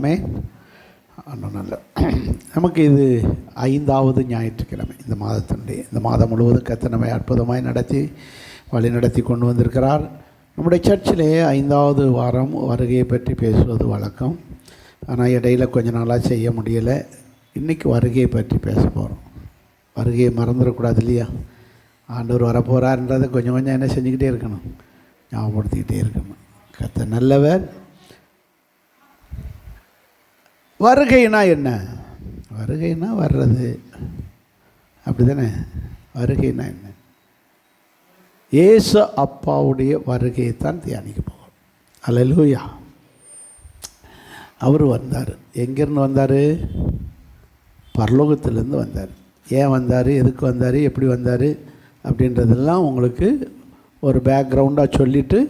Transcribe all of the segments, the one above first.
ஆமென். நல்ல நமக்கு இது 5வது ஞாயிற்றுக்கிழமை. இந்த மாதம் முழுவதும் கர்த்தர் நம்மை அற்புதமாய் வழி நடத்தி கொண்டு வந்திருக்கிறார். நம்முடைய சர்ச்சிலே 5வது வாரம் வருகையை பற்றி பேசுவது வழக்கம். ஆனால் இடையில் கொஞ்ச நாளாக செய்ய முடியலை. இன்றைக்கி வருகையை பற்றி பேச போகிறோம். வருகையை மறந்துடக்கூடாது இல்லையா? ஆண்டவர் வரப்போகிறார்ன்றதை கொஞ்சம் கொஞ்சம் என்ன செஞ்சுக்கிட்டே இருக்கணும், ஞாபகப்படுத்திக்கிட்டே இருக்கணும். கர்த்தர் நல்லவர். வருகைனா என்ன? வருகைனா வர்றது, அப்படி தானே? வருகைனா என்ன? இயேசு அப்பாவுடைய வருகையை தான் தியானிக்க போகிறோம். அல்லேலூயா. அவர் வந்தார். எங்கேருந்து வந்தார்? பரலோகத்திலேருந்து வந்தார். ஏன் வந்தார், எதுக்கு வந்தார், எப்படி வந்தார் அப்படின்றதெல்லாம் உங்களுக்கு ஒரு பேக்ரவுண்டாக சொல்லிவிட்டு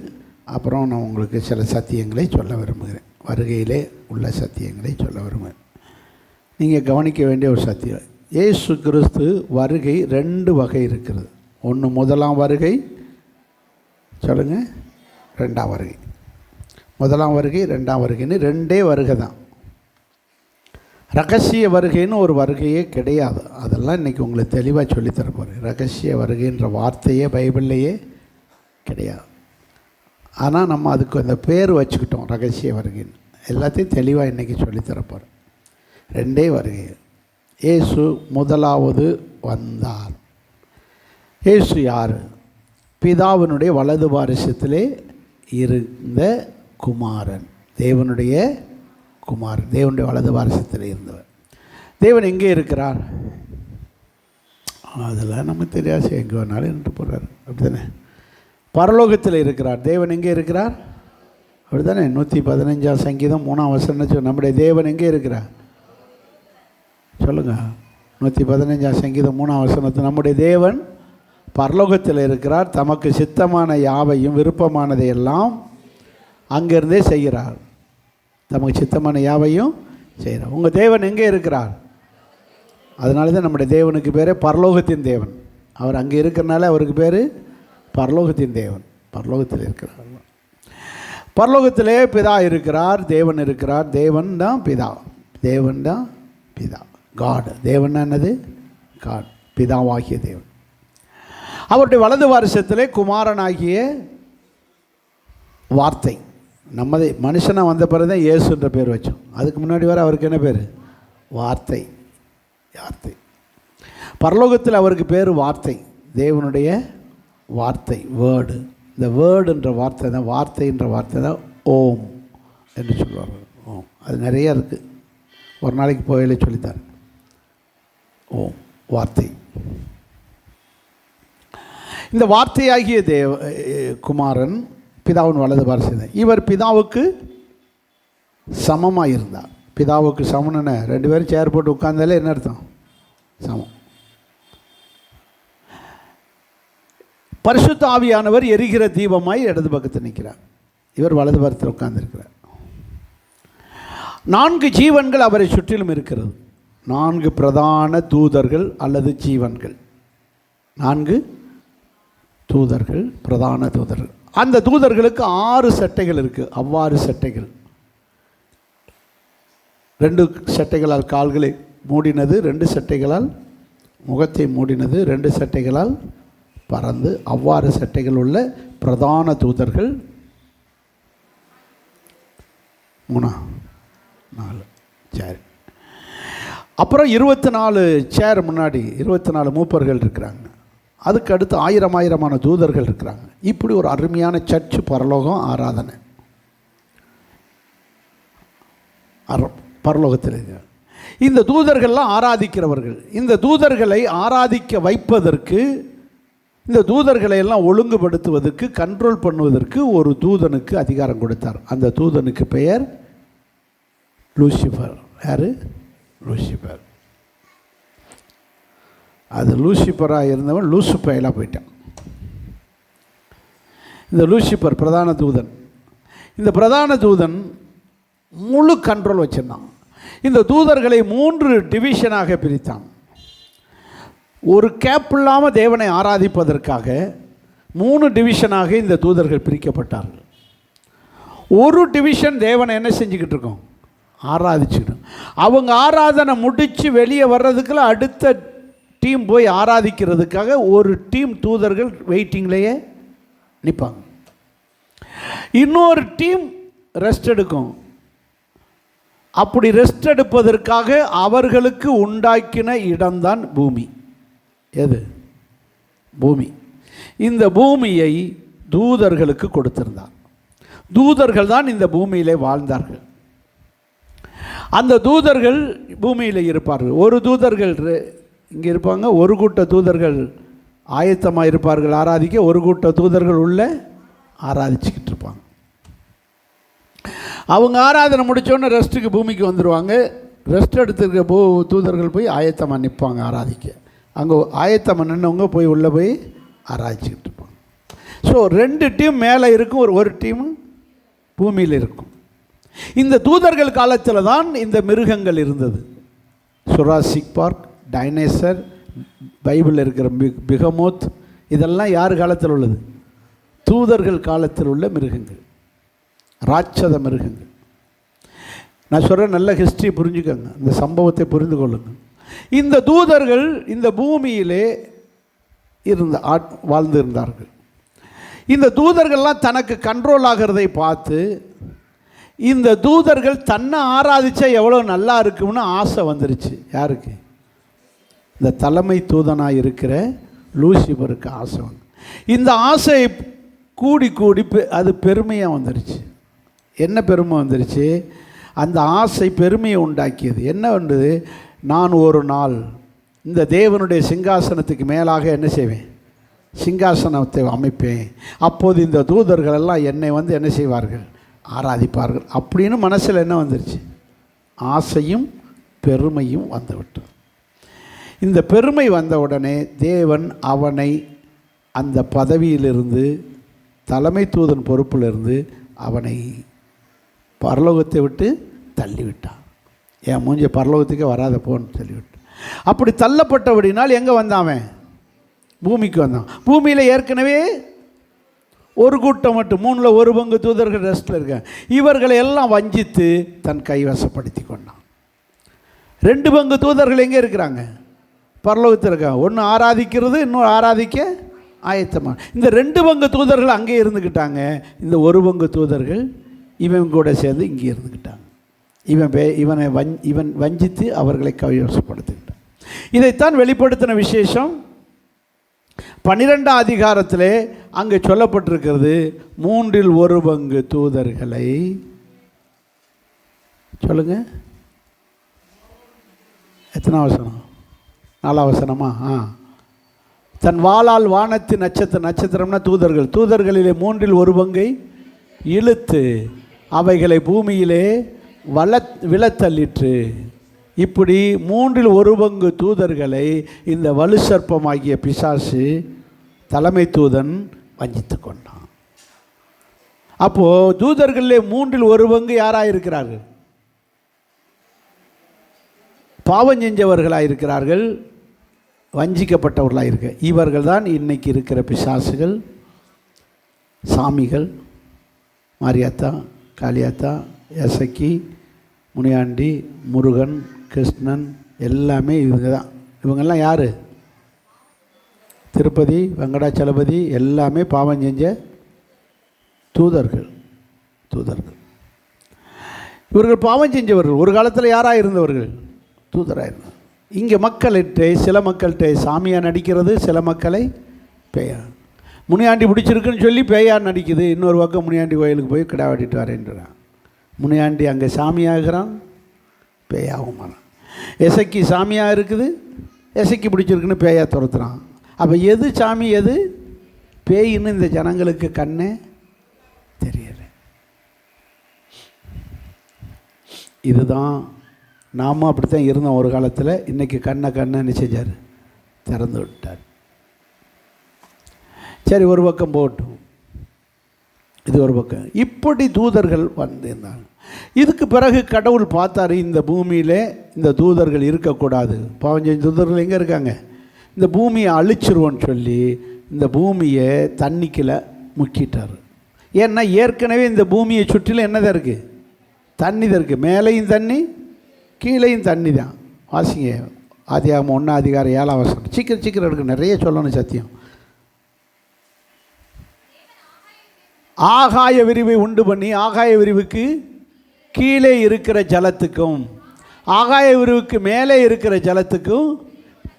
அப்புறம் நான் உங்களுக்கு சில சத்தியங்களை சொல்ல விரும்புகிறேன். வருகையிலே உள்ள சத்தியங்களை சொல்ல விரும்புகிறேன். நீங்கள் கவனிக்க வேண்டிய ஒரு சத்தியம், இயேசு கிறிஸ்து வருகை 2 வகை இருக்கிறது. ஒன்று முதலாம் வருகை, சொல்லுங்கள், 2ஆம் வருகை. முதலாம் வருகை, 2ஆம் வருகைன்னு 2 வருகை தான். ரகசிய வருகைன்னு ஒரு வருகையே கிடையாது. அதெல்லாம் இன்றைக்கி உங்களுக்கு தெளிவாக சொல்லித்தரப்போகிறேன். ரகசிய வருகைன்ற வார்த்தையே பைபிள்லையே கிடையாது. ஆனால் நம்ம அதுக்கு அந்த பேர் வச்சுக்கிட்டோம், ரகசிய வருகைன்னு. எல்லாத்தையும் தெளிவாக இன்றைக்கி சொல்லித்தரப்போகிறேன். 2 வருகை. இயேசு முதலாவது வந்தார். இயேசு யார்? பிதாவினுடைய வலது பாரிசத்திலே இருந்த குமாரன், தேவனுடைய குமாரன், தேவனுடைய வலது பாரிசத்தில் இருந்தவர். தேவன் எங்கே இருக்கிறார்? அதெல்லாம் நமக்கு தெரியாது, எங்கே வேணாலும் இருந்து போகிறார், அப்படி தானே? பரலோகத்தில் இருக்கிறார். தேவன் எங்கே இருக்கிறார்? அப்படி தானே? 115 சங்கீதம் 3ஆம் வசனம் நம்முடைய தேவன் எங்கே இருக்கிறார்? சொல்லுங்கள். 115 சங்கீதம் 3ஆம் வசனத்தில் நம்முடைய தேவன் பரலோகத்தில் இருக்கிறார், தமக்கு சித்தமான யாவையும் விருப்பமானதையெல்லாம் அங்கேருந்தே செய்கிறார். தமக்கு சித்தமான யாவையும் செய்கிறார். உங்கள் தேவன் எங்கே இருக்கிறார்? அதனால தான் நம்முடைய தேவனுக்கு பேர் பரலோகத்தின் தேவன். அவர் அங்கே இருக்கிறனால அவருக்கு பேர் பரலோகத்தின் தேவன். பரலோகத்தில் இருக்கிறார். பரலோகத்திலே பிதா இருக்கிறார், தேவன் இருக்கிறார். தேவன் தான் பிதா, தேவன் தான் பிதா. காட், தேவன் என்னது? காட், பிதாவாகிய தேவன். அவருடைய வலது வாரிசத்திலே குமாரனாகிய வார்த்தை. நம்மதே மனுஷனாக வந்த பிறகு தான் இயேசுன்ற பேர் வச்சோம். அதுக்கு முன்னாடி வர அவருக்கு என்ன பேர்? வார்த்தை. வார்த்தை. பரலோகத்தில் அவருக்கு பேர் வார்த்தை, தேவனுடைய வார்த்தை, வேர்டு. இந்த வேர்டுன்ற வார்த்தை தான், வார்த்தைன்ற வார்த்தை தான் ஓம் என்று சொல்லுவாங்க. ஓம் அது நிறைய இருக்குது. ஒரு நாளைக்கு போயிலே சொல்லித்தார். ஓம் வார்த்தை. இந்த வார்த்தையாகிய குமாரன் பிதாவின் வலது பாரிசம். இவர் பிதாவுக்கு சமமாக இருந்தார். பிதாவுக்கு சமம்னு 2 பேரும் சேர் போட்டு உட்கார்ந்தாலே என்ன அர்த்தம்? சமம். பரிசுத்த ஆவியானவர் எரிகிற தீபமாய் இடது பக்கத்தில் நிற்கிறார். இவர் வலது பக்கத்தில் உட்கார்ந்துருக்கிறார். 4 ஜீவன்கள் அவரை சுற்றிலும் இருக்கிறது. 4 பிரதான தூதர்கள் அல்லது ஜீவன்கள். 4 தூதர்கள், பிரதான தூதர்கள். அந்த தூதர்களுக்கு 6 சட்டைகள் இருக்குது. அவ்வாறு சட்டைகள். 2 சட்டைகளால் கால்களை மூடினது, 2 சட்டைகளால் முகத்தை மூடினது, 2 சட்டைகளால் பறந்து, அவ்வாறு சட்டைகள் உள்ள பிரதான தூதர்கள் 3 4 சேர். அப்புறம் 24 சேர் முன்னாடி 24 மூப்பர்கள் இருக்கிறாங்க. அதுக்கு அடுத்து 1000 தூதர்கள் இருக்கிறாங்க. இப்படி ஒரு அருமையான சர்ச்சு பரலோகம் ஆராதனை பரலோகத்தில் இருக்கிற இந்த தூதர்கள்லாம் ஆராதிக்கிறவர்கள். இந்த தூதர்களை ஆராதிக்க வைப்பதற்கு, இந்த தூதர்களை எல்லாம் ஒழுங்குபடுத்துவதற்கு, கண்ட்ரோல் பண்ணுவதற்கு ஒரு தூதனுக்கு அதிகாரம் கொடுத்தார். அந்த தூதனுக்கு பெயர் லூசிஃபர். யார்? லூசிஃபர். அது லூசிஃபராக இருந்தவன் லூசிஃபைலாக போயிட்டான். இந்த லூசிஃபர் பிரதான தூதன். இந்த பிரதான தூதன் முழு கண்ட்ரோல் வச்சிருந்தான். இந்த தூதர்களை 3 டிவிஷனாக பிரித்தான். ஒரு கேப் இல்லாமல் தேவனை ஆராதிப்பதற்காக 3 டிவிஷனாக இந்த தூதர்கள் பிரிக்கப்பட்டார்கள். ஒரு டிவிஷன் தேவனை என்ன செஞ்சுக்கிட்டு இருக்கோம்? ஆராதிச்சுடும். அவங்க ஆராதனை முடித்து வெளியே வர்றதுக்குள்ள அடுத்த டீம் போய் ஆராதிக்கிறதுக்காக ஒரு டீம் தூதர்கள் வெயிட்டிங்லேயே நிற்பாங்க. இன்னொரு டீம் ரெஸ்ட் எடுக்கும். அப்படி ரெஸ்ட் எடுப்பதற்காக அவர்களுக்கு உண்டாக்கின இடம்தான் பூமி. எது? பூமி. இந்த பூமியை தூதர்களுக்கு கொடுத்திருந்தார். தூதர்கள் தான் இந்த பூமியிலே வாழ்ந்தார்கள். அந்த தூதர்கள் பூமியில் இருப்பார்கள். ஒரு தூதர்கள் இங்கே இருப்பாங்க, ஒரு கூட்ட தூதர்கள் ஆயத்தமாக இருப்பார்கள் ஆராதிக்க, ஒரு கூட்ட தூதர்கள் உள்ள ஆராதிச்சுக்கிட்டு இருப்பாங்க. அவங்க ஆராதனை முடித்தோடனே ரெஸ்ட்டுக்கு பூமிக்கு வந்துடுவாங்க. ரெஸ்ட் எடுத்துருக்க தூதர்கள் போய் ஆயத்தமாக நிற்பாங்க ஆராதிக்க. அங்கே ஆயத்தமாக நின்றவங்க போய் உள்ளே போய் ஆராய்ச்சிக்கிட்டு இருப்பாங்க. ஸோ 2 டீம் மேலே இருக்கும், ஒரு டீம் பூமியில் இருக்கும். இந்த தூதர்கள் காலத்தில் தான் இந்த மிருகங்கள் இருந்தது. சுராசிக் பார்க், டைனோசர், பைபிளில் இருக்கிற பிகமோத், இதெல்லாம் யார் காலத்தில் உள்ளது? தூதர்கள் காலத்தில் உள்ள மிருகங்கள், ராட்சத மிருகங்கள். நான் சொல்கிற நல்ல ஹிஸ்ட்ரி புரிஞ்சுக்கோங்க, இந்த சம்பவத்தை புரிந்து கொள்ளுங்கள். இந்த தூதர்கள் இந்த பூமியிலே வாழ்ந்து இருந்தார்கள். இந்த தூதர்கள்லாம் தனக்கு கண்ட்ரோல் ஆகிறதை பார்த்து இந்த தூதர்கள் தன்னை ஆராதித்தா எவ்வளோ நல்லா இருக்கும்னு ஆசை வந்துருச்சு. யாருக்கு? இந்த தலைமை தூதனாக இருக்கிற லூசிபருக்கு ஆசை வந்து, இந்த ஆசை கூடி கூடி அது பெருமையாக வந்துருச்சு. என்ன பெருமை வந்துருச்சு? அந்த ஆசை பெருமையை உண்டாக்கியது. என்ன வந்தது? நான் ஒரு நாள் இந்த தேவனுடைய சிங்காசனத்துக்கு மேலாக என்ன செய்வேன்? சிங்காசனத்தை அமைப்பேன். அப்போது இந்த தூதர்கள் எல்லாம் என்னை வந்து என்ன செய்வார்கள்? ஆராதிப்பார்கள். அப்படின்னு மனசில் என்ன வந்துருச்சு? ஆசையும் பெருமையும் வந்துவிட்டது. இந்த பெருமை வந்த உடனே தேவன் அவனை அந்த பதவியிலிருந்து, தலைமை தூதன் பொறுப்பிலிருந்து அவனை பரலோகத்தை விட்டு தள்ளிவிட்டான். என் மூஞ்ச பரலோகத்துக்கே வராத போன்னு சொல்லிவிட்டான். அப்படி தள்ளப்பட்டபடினால் எங்கே வந்தான்? பூமிக்கு வந்தான். பூமியில் ஏற்கனவே ஒரு கூட்டம் மட்டும், 3ல் 1 பங்கு தூதர்கள் ரெஸ்ட்டில் இருக்காங்க. இவர்களை எல்லாம் வஞ்சித்து தன் கைவசப்படுத்தி கொண்டான். 2 பங்கு தூதர்கள் எங்கே இருக்கிறாங்க? பரலோகத்தில் இருக்காங்க. ஒன்று ஆராதிக்கிறது, இன்னொரு ஆராதிக்க ஆயத்தமாக. இந்த 2 பங்கு தூதர்கள் அங்கே இருந்துக்கிட்டாங்க. இந்த 1 பங்கு தூதர்கள் இவன் கூட சேர்ந்து இங்கே இருந்துக்கிட்டாங்க. இவன் வஞ்சித்து அவர்களை கைவசப்படுத்திக்கிட்டான். இதைத்தான் வெளிப்படுத்தின விசேஷம் 12ஆம் அதிகாரத்திலே அங்கே சொல்லப்பட்டிருக்கிறது. 3ல் 1 பங்கு தூதர்களை சொல்லுங்க. எத்தனை வசனம்? 4ஆம் வசனமா? தன் வாளால் வானத்து நட்சத்திரம்னா தூதர்கள், தூதர்களிலே 3ல் 1 பங்கை இழுத்து அவைகளை பூமியிலே விழத்தள்ளிற்று. இப்படி 3ல் 1 பங்கு தூதர்களை இந்த வலு சர்ப்பமாகிய பிசாசு தலைமை தூதன் வஞ்சித்து கொண்டான். அப்போது தூதர்களிலே 3ல் 1 பங்கு யாராக இருக்கிறார்கள்? பாவம் செஞ்சவர்களாக இருக்கிறார்கள், வஞ்சிக்கப்பட்டவர்களாக இருக்க. இவர்கள் தான் இன்றைக்கி இருக்கிற பிசாசுகள், சாமிகள், மாரியாத்தா, காளியாத்தா, எசக்கி, முனியாண்டி, முருகன், கிருஷ்ணன், எல்லாமே இவங்க தான். இவங்கெல்லாம் யார்? திருப்பதி, வெங்கடாச்சலபதி, எல்லாமே பாவம் செஞ்ச தூதர்கள். இவர்கள் பாவம் செஞ்சவர்கள். ஒரு காலத்தில் யாராக இருந்தவர்கள்? தூதராக இருந்தார். இங்கே மக்கள்கிட்ட, சில மக்கள்கிட்ட சாமியாக நடிக்கிறது, சில மக்களை பேயா. முனியாண்டி பிடிச்சிருக்குன்னு சொல்லி பேயார் நடிக்குது. இன்னொரு பக்கம் முனியாண்டி கோயிலுக்கு போய் கிடா வெட்டிட்டு வரேன்றான். முனியாண்டி அங்கே சாமியாகிறான், பேயாகவும் வரான். எசக்கி சாமியாக இருக்குது, எசக்கி பிடிச்சிருக்குன்னு பேயா துரத்துறான். அப்போ எது சாமி எது பேயின்னு இந்த ஜனங்களுக்கு கண்ணே தெரியல. இதுதான் நாமும் அப்படித்தான் இருந்தோம் ஒரு காலத்தில். இன்றைக்கி கண்ணை என்ன செஞ்சார்? திறந்து விட்டார். சரி, ஒரு பக்கம் போட்டும், இது ஒரு பக்கம். இப்படி தூதர்கள் வந்திருந்தாங்க. இதுக்கு பிறகு கடவுள் பார்த்தாரு, இந்த பூமியில் இந்த தூதர்கள் இருக்கக்கூடாது. பாவஞ்ச தூதர்கள் எங்கே இருக்காங்க? இந்த பூமியை அழிச்சிருவோன்னு சொல்லி இந்த பூமியை தண்ணிக்குள்ள முக்கிட்டார். ஏன்னா ஏற்கனவே இந்த பூமியை சுற்றிலும் என்னதான் இருக்குது? தண்ணி தான் இருக்குது, மேலேயும் தண்ணி கீழேயும் தண்ணி தான். வாசிங்க ஆதியாகமம் 1:7. சீக்கிரம் சீக்கிரம் எடுக்க, நிறைய சொல்லணும் சத்தியம். ஆகாய விரிவை உண்டு பண்ணி ஆகாய விரிவுக்கு கீழே இருக்கிற ஜலத்துக்கும் ஆகாய விரிவுக்கு மேலே இருக்கிற ஜலத்துக்கும்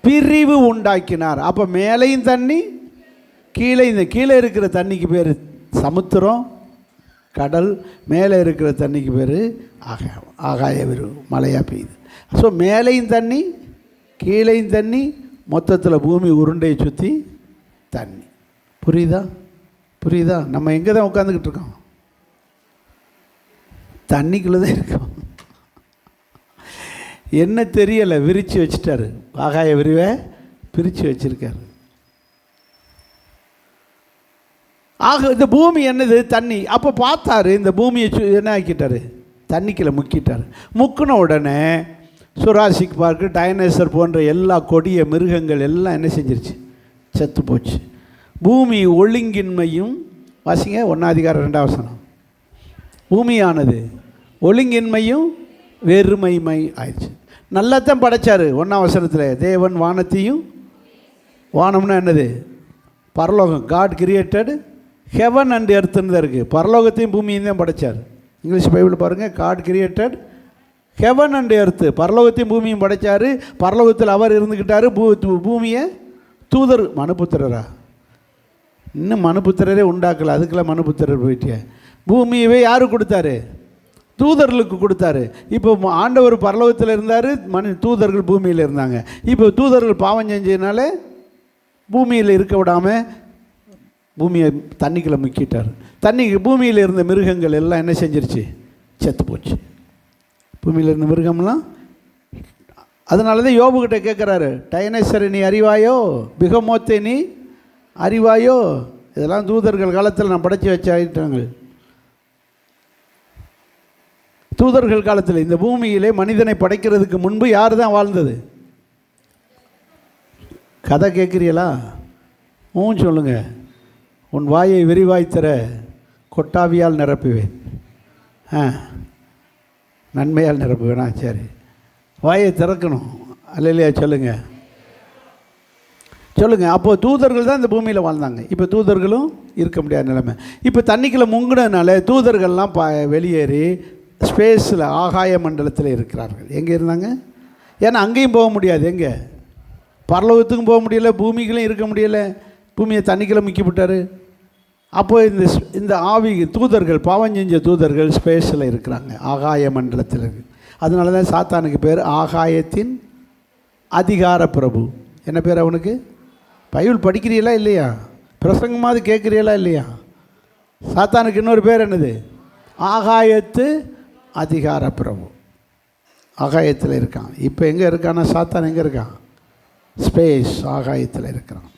பிரிவு உண்டாக்கினார். அப்போ மேலேயும் தண்ணி கீழே இருக்கிற தண்ணிக்கு பேர் சமுத்திரம், கடல். மேலே இருக்கிற தண்ணிக்கு பேர் ஆகாய விரிவு, மழையாக பெய்யுது. ஸோ மேலேயும் தண்ணி கீழேயும் தண்ணி, மொத்தத்தில் பூமி உருண்டையை சுற்றி தண்ணி. புரியுதா? நம்ம எங்கே தான் உட்காந்துக்கிட்டு இருக்கோம்? தண்ணிக்குள்ளே தான் இருக்கோம். என்ன தெரியலை, விரித்து வச்சுட்டாரு. ஆகாய விரிவை பிரித்து வச்சுருக்காரு. இந்த பூமி என்னது? தண்ணி. அப்போ பார்த்தாரு, இந்த பூமியை என்ன ஆக்கிட்டாரு? தண்ணிக்குள்ள முக்கிட்டார். முக்கின உடனே சுராசிக் பார்க்கு, டைனோசர் போன்ற எல்லா கொடிய மிருகங்கள் எல்லாம் என்ன செஞ்சிருச்சு? செத்து போச்சு. பூமி ஒழுங்கின்மையும், வாசிங்க 1:2. பூமியானது ஒழுங்கின்மையும் வெறுமைமை ஆயிடுச்சு. நல்லா தான் படைச்சார். 1 தேவன் வானத்தையும், வானம்னா என்னது? பரலோகம். காட் கிரியேட்டட் ஹெவன் அண்ட் எர்த்துன்னு தான் இருக்குது. பரலோகத்தையும் பூமியையும் தான் படைச்சார். இங்கிலீஷ் பைபிள் பாருங்கள், God created heaven and earth. பரலோகத்தையும் பூமியும் படைச்சார். பரலோகத்தில் அவர் இருந்துக்கிட்டார். பூமியை தூதர், மனுபுத்திரரா? இன்னும் மனுபுத்திரரே உண்டாக்கலை, அதுக்கெல்லாம் மனுபுத்திரர் போயிட்டே. பூமியவே யாரு கொடுத்தாரு? தூதர்களுக்கு கொடுத்தாரு. இப்போ ஆண்டவர் பரலோகத்தில் இருந்தார், தூதர்கள் பூமியில் இருந்தாங்க. இப்போ தூதர்கள் பாவம் செஞ்சதுனால பூமியில் இருக்க விடாமல் பூமியை தண்ணிக்குள்ளே முக்கிட்டார். பூமியில் இருந்த மிருகங்கள் எல்லாம் என்ன செஞ்சிருச்சு? செத்து போச்சு. பூமியில் இருந்த மிருகம்லாம். அதனால தான் யோபுக்கிட்ட கேட்குறாரு, டைனோசரை நீ அறிவாயோ, பிகமோத்தை நீ அறிவாயோ? இதெல்லாம் தூதர்கள் காலத்தில் நான் படைச்சி வச்சாங்க. தூதர்கள் காலத்தில் இந்த பூமியிலே மனிதனை படைக்கிறதுக்கு முன்பு யார் தான் வாழ்ந்தது? கதை கேட்குறீங்களா? சொல்லுங்க. உன் வாயை விரிவாய்த்தர கொட்டாவியால் நிரப்புவேன், நன்மையால் நிரப்புவேனா? சரி, வாயை திறக்கணும். அல்லையா? சொல்லுங்கள். அப்போது தூதர்கள் தான் இந்த பூமியில் வாழ்ந்தாங்க. இப்போ தூதர்களும் இருக்க முடியாத நிலைமை. இப்போ தண்ணிக்குள்ளே முங்கினதுனால தூதர்கள்லாம் வெளியேறி ஸ்பேஸில், ஆகாய மண்டலத்தில் இருக்கிறார்கள். எங்கே இருந்தாங்க? ஏன்னா அங்கேயும் போக முடியாது. எங்கே? பரலோகத்துக்கும் போக முடியலை, பூமிக்குள்ளேயும் இருக்க முடியலை. பூமியை தண்ணிக்குள்ளே முக்கிவிட்டார். அப்போது இந்த ஆவி தூதர்கள், பாவம் செஞ்ச தூதர்கள் ஸ்பேஸில் இருக்கிறாங்க, ஆகாய மண்டலத்தில் இருக்குது. அதனால தான் சாத்தானுக்கு பேர் ஆகாயத்தின் அதிகார பிரபு. என்ன பேர் அவனுக்கு? பைபிள் படிக்கிறீங்களா இல்லையா? பிரசங்கமாவது கேட்குறீங்களா இல்லையா? சாத்தானுக்கு இன்னொரு பேர் என்னது? ஆகாயத்து அதிகார பிரபு. ஆகாயத்தில் இருக்கான். இப்போ எங்கே இருக்கான்னா, சாத்தான் எங்கே இருக்கான்? ஸ்பேஸ், ஆகாயத்தில் இருக்கிறான்.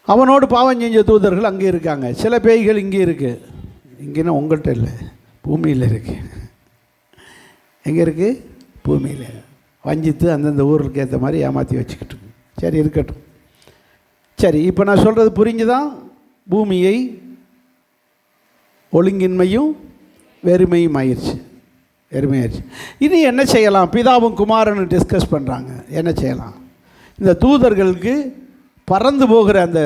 அவனோடு பாவம் செஞ்ச தூதர்கள் அங்கே இருக்காங்க. சில பேய்கள் இங்கே இருக்குது. இங்கேன்னா உங்கள்கிட்ட இல்லை, பூமியில் இருக்குது. எங்கே இருக்குது? பூமியில். வஞ்சித்து அந்தந்த ஊருக்கு ஏற்ற மாதிரி ஏமாற்றி வச்சுக்கிட்டு. சரி, இருக்கட்டும். சரி, இப்போ நான் சொல்கிறது புரிஞ்சுதான்? பூமியை ஒழுங்கின்மையும் வெறுமையும் ஆயிடுச்சு. இனி என்ன செய்யலாம்? பிதாவும் குமாரனும் டிஸ்கஸ் பண்ணுறாங்க. என்ன செய்யலாம்? இந்த தூதர்களுக்கு பறந்து போகிற அந்த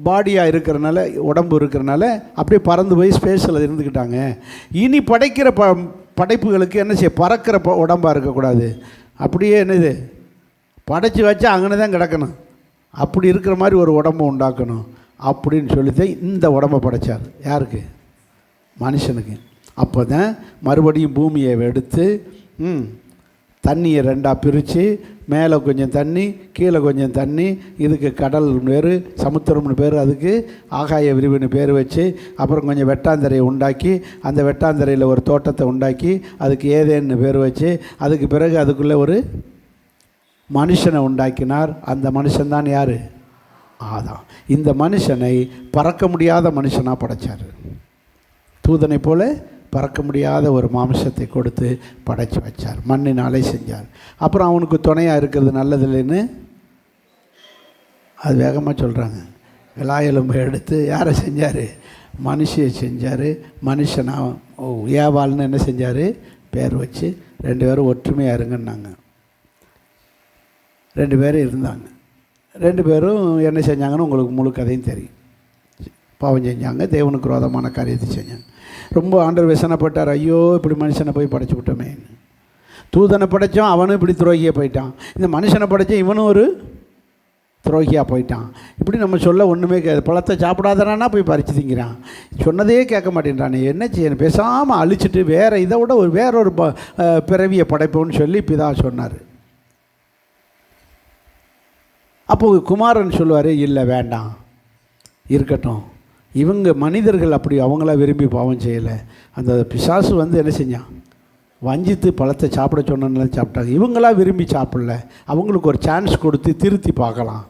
பாடியாக இருக்கிறனால, உடம்பு இருக்கிறனால அப்படியே பறந்து போய் ஸ்பேஸில் இருந்துக்கிட்டாங்க. இனி படைக்கிற படைப்புகளுக்கு என்ன செய்ய? பறக்கிற உடம்பாக இருக்கக்கூடாது. அப்படியே என்னது படைச்சி வச்சா அங்கே தான் கிடக்கணும். அப்படி இருக்கிற மாதிரி ஒரு உடம்பை உண்டாக்கணும் அப்படின்னு சொல்லித்தான் இந்த உடம்பை படைச்சார். யாருக்கு? மனுஷனுக்கு. அப்போ தான் மறுபடியும் பூமியை எடுத்து தண்ணியை ரெண்டாக பிரித்து, மேலே கொஞ்சம் தண்ணி, கீழே கொஞ்சம் தண்ணி, இதுக்கு கடல் பேர், சமுத்திரம்னு பேர், அதுக்கு ஆகாய விரிவுன்னு பேர் வச்சு, அப்புறம் கொஞ்சம் வெட்டாந்தரையை உண்டாக்கி, அந்த வெட்டாந்தரையில் ஒரு தோட்டத்தை உண்டாக்கி, அதுக்கு ஏதேன்னு பேர் வச்சு, அதுக்கு பிறகு அதுக்குள்ளே ஒரு மனுஷனை உண்டாக்கினார். அந்த மனுஷன்தான் யார்? ஆதாம். இந்த மனுஷனை பறக்க முடியாத மனுஷனாக படைச்சார். தூதனை போல பறக்க முடியாத ஒரு மாம்சத்தை கொடுத்து படைச்சி வச்சார். மண்ணினாலே செஞ்சார். அப்புறம் அவனுக்கு துணையாக இருக்கிறது நல்லதில்லைன்னு அது வேகமாக சொல்கிறாங்க. விலாயெலும்பை எடுத்து யாரை செஞ்சார்? மனுஷியை செஞ்சார். மனுஷனா ஏவாள்னு என்ன செஞ்சார், பேர் வச்சு 2 பேரும் ஒற்றுமையாக இருங்கன்னாங்க. 2 பேரும் இருந்தாங்க. 2 பேரும் என்ன செஞ்சாங்கன்னு உங்களுக்கு முழு கதையும் தெரியும். பாவம் செஞ்சாங்க, தேவனுக்கு விரோதமான காரியத்தை செஞ்சாங்க. ரொம்ப ஆண்டவர் விசனப்பட்டார். ஐயோ இப்படி மனுஷனை போய் படைச்சி விட்டோமே. தூதனை படைத்தோம், அவனும் இப்படி துரோகியாக போயிட்டான். இந்த மனுஷனை படைத்தோம், இவனும் ஒரு துரோகியாக போயிட்டான். இப்படி நம்ம சொல்ல ஒன்றுமே பழத்தை சாப்பிடாதானா போய் பறித்து திங்கிறான். சொன்னதே கேட்க மாட்டேன்றான். என்ன செய்யணும், பேசாமல் அழிச்சிட்டு இதை விட வேறொரு பிறவியை படைப்போன்னு சொல்லி பிதா சொன்னார். அப்போது குமாரன் சொல்லுவார், இல்லை வேண்டாம் இருக்கட்டும். இவங்க மனிதர்கள் அப்படி அவங்களா விரும்பி பாவம் செய்யலை. அந்த பிசாசு என்ன செஞ்சான், வஞ்சித்து பழத்தை சாப்பிட சொன்னதுனால சாப்பிட்டாங்க. இவங்களா விரும்பி சாப்பிடல. அவங்களுக்கு ஒரு சான்ஸ் கொடுத்து திருத்தி பார்க்கலாம்.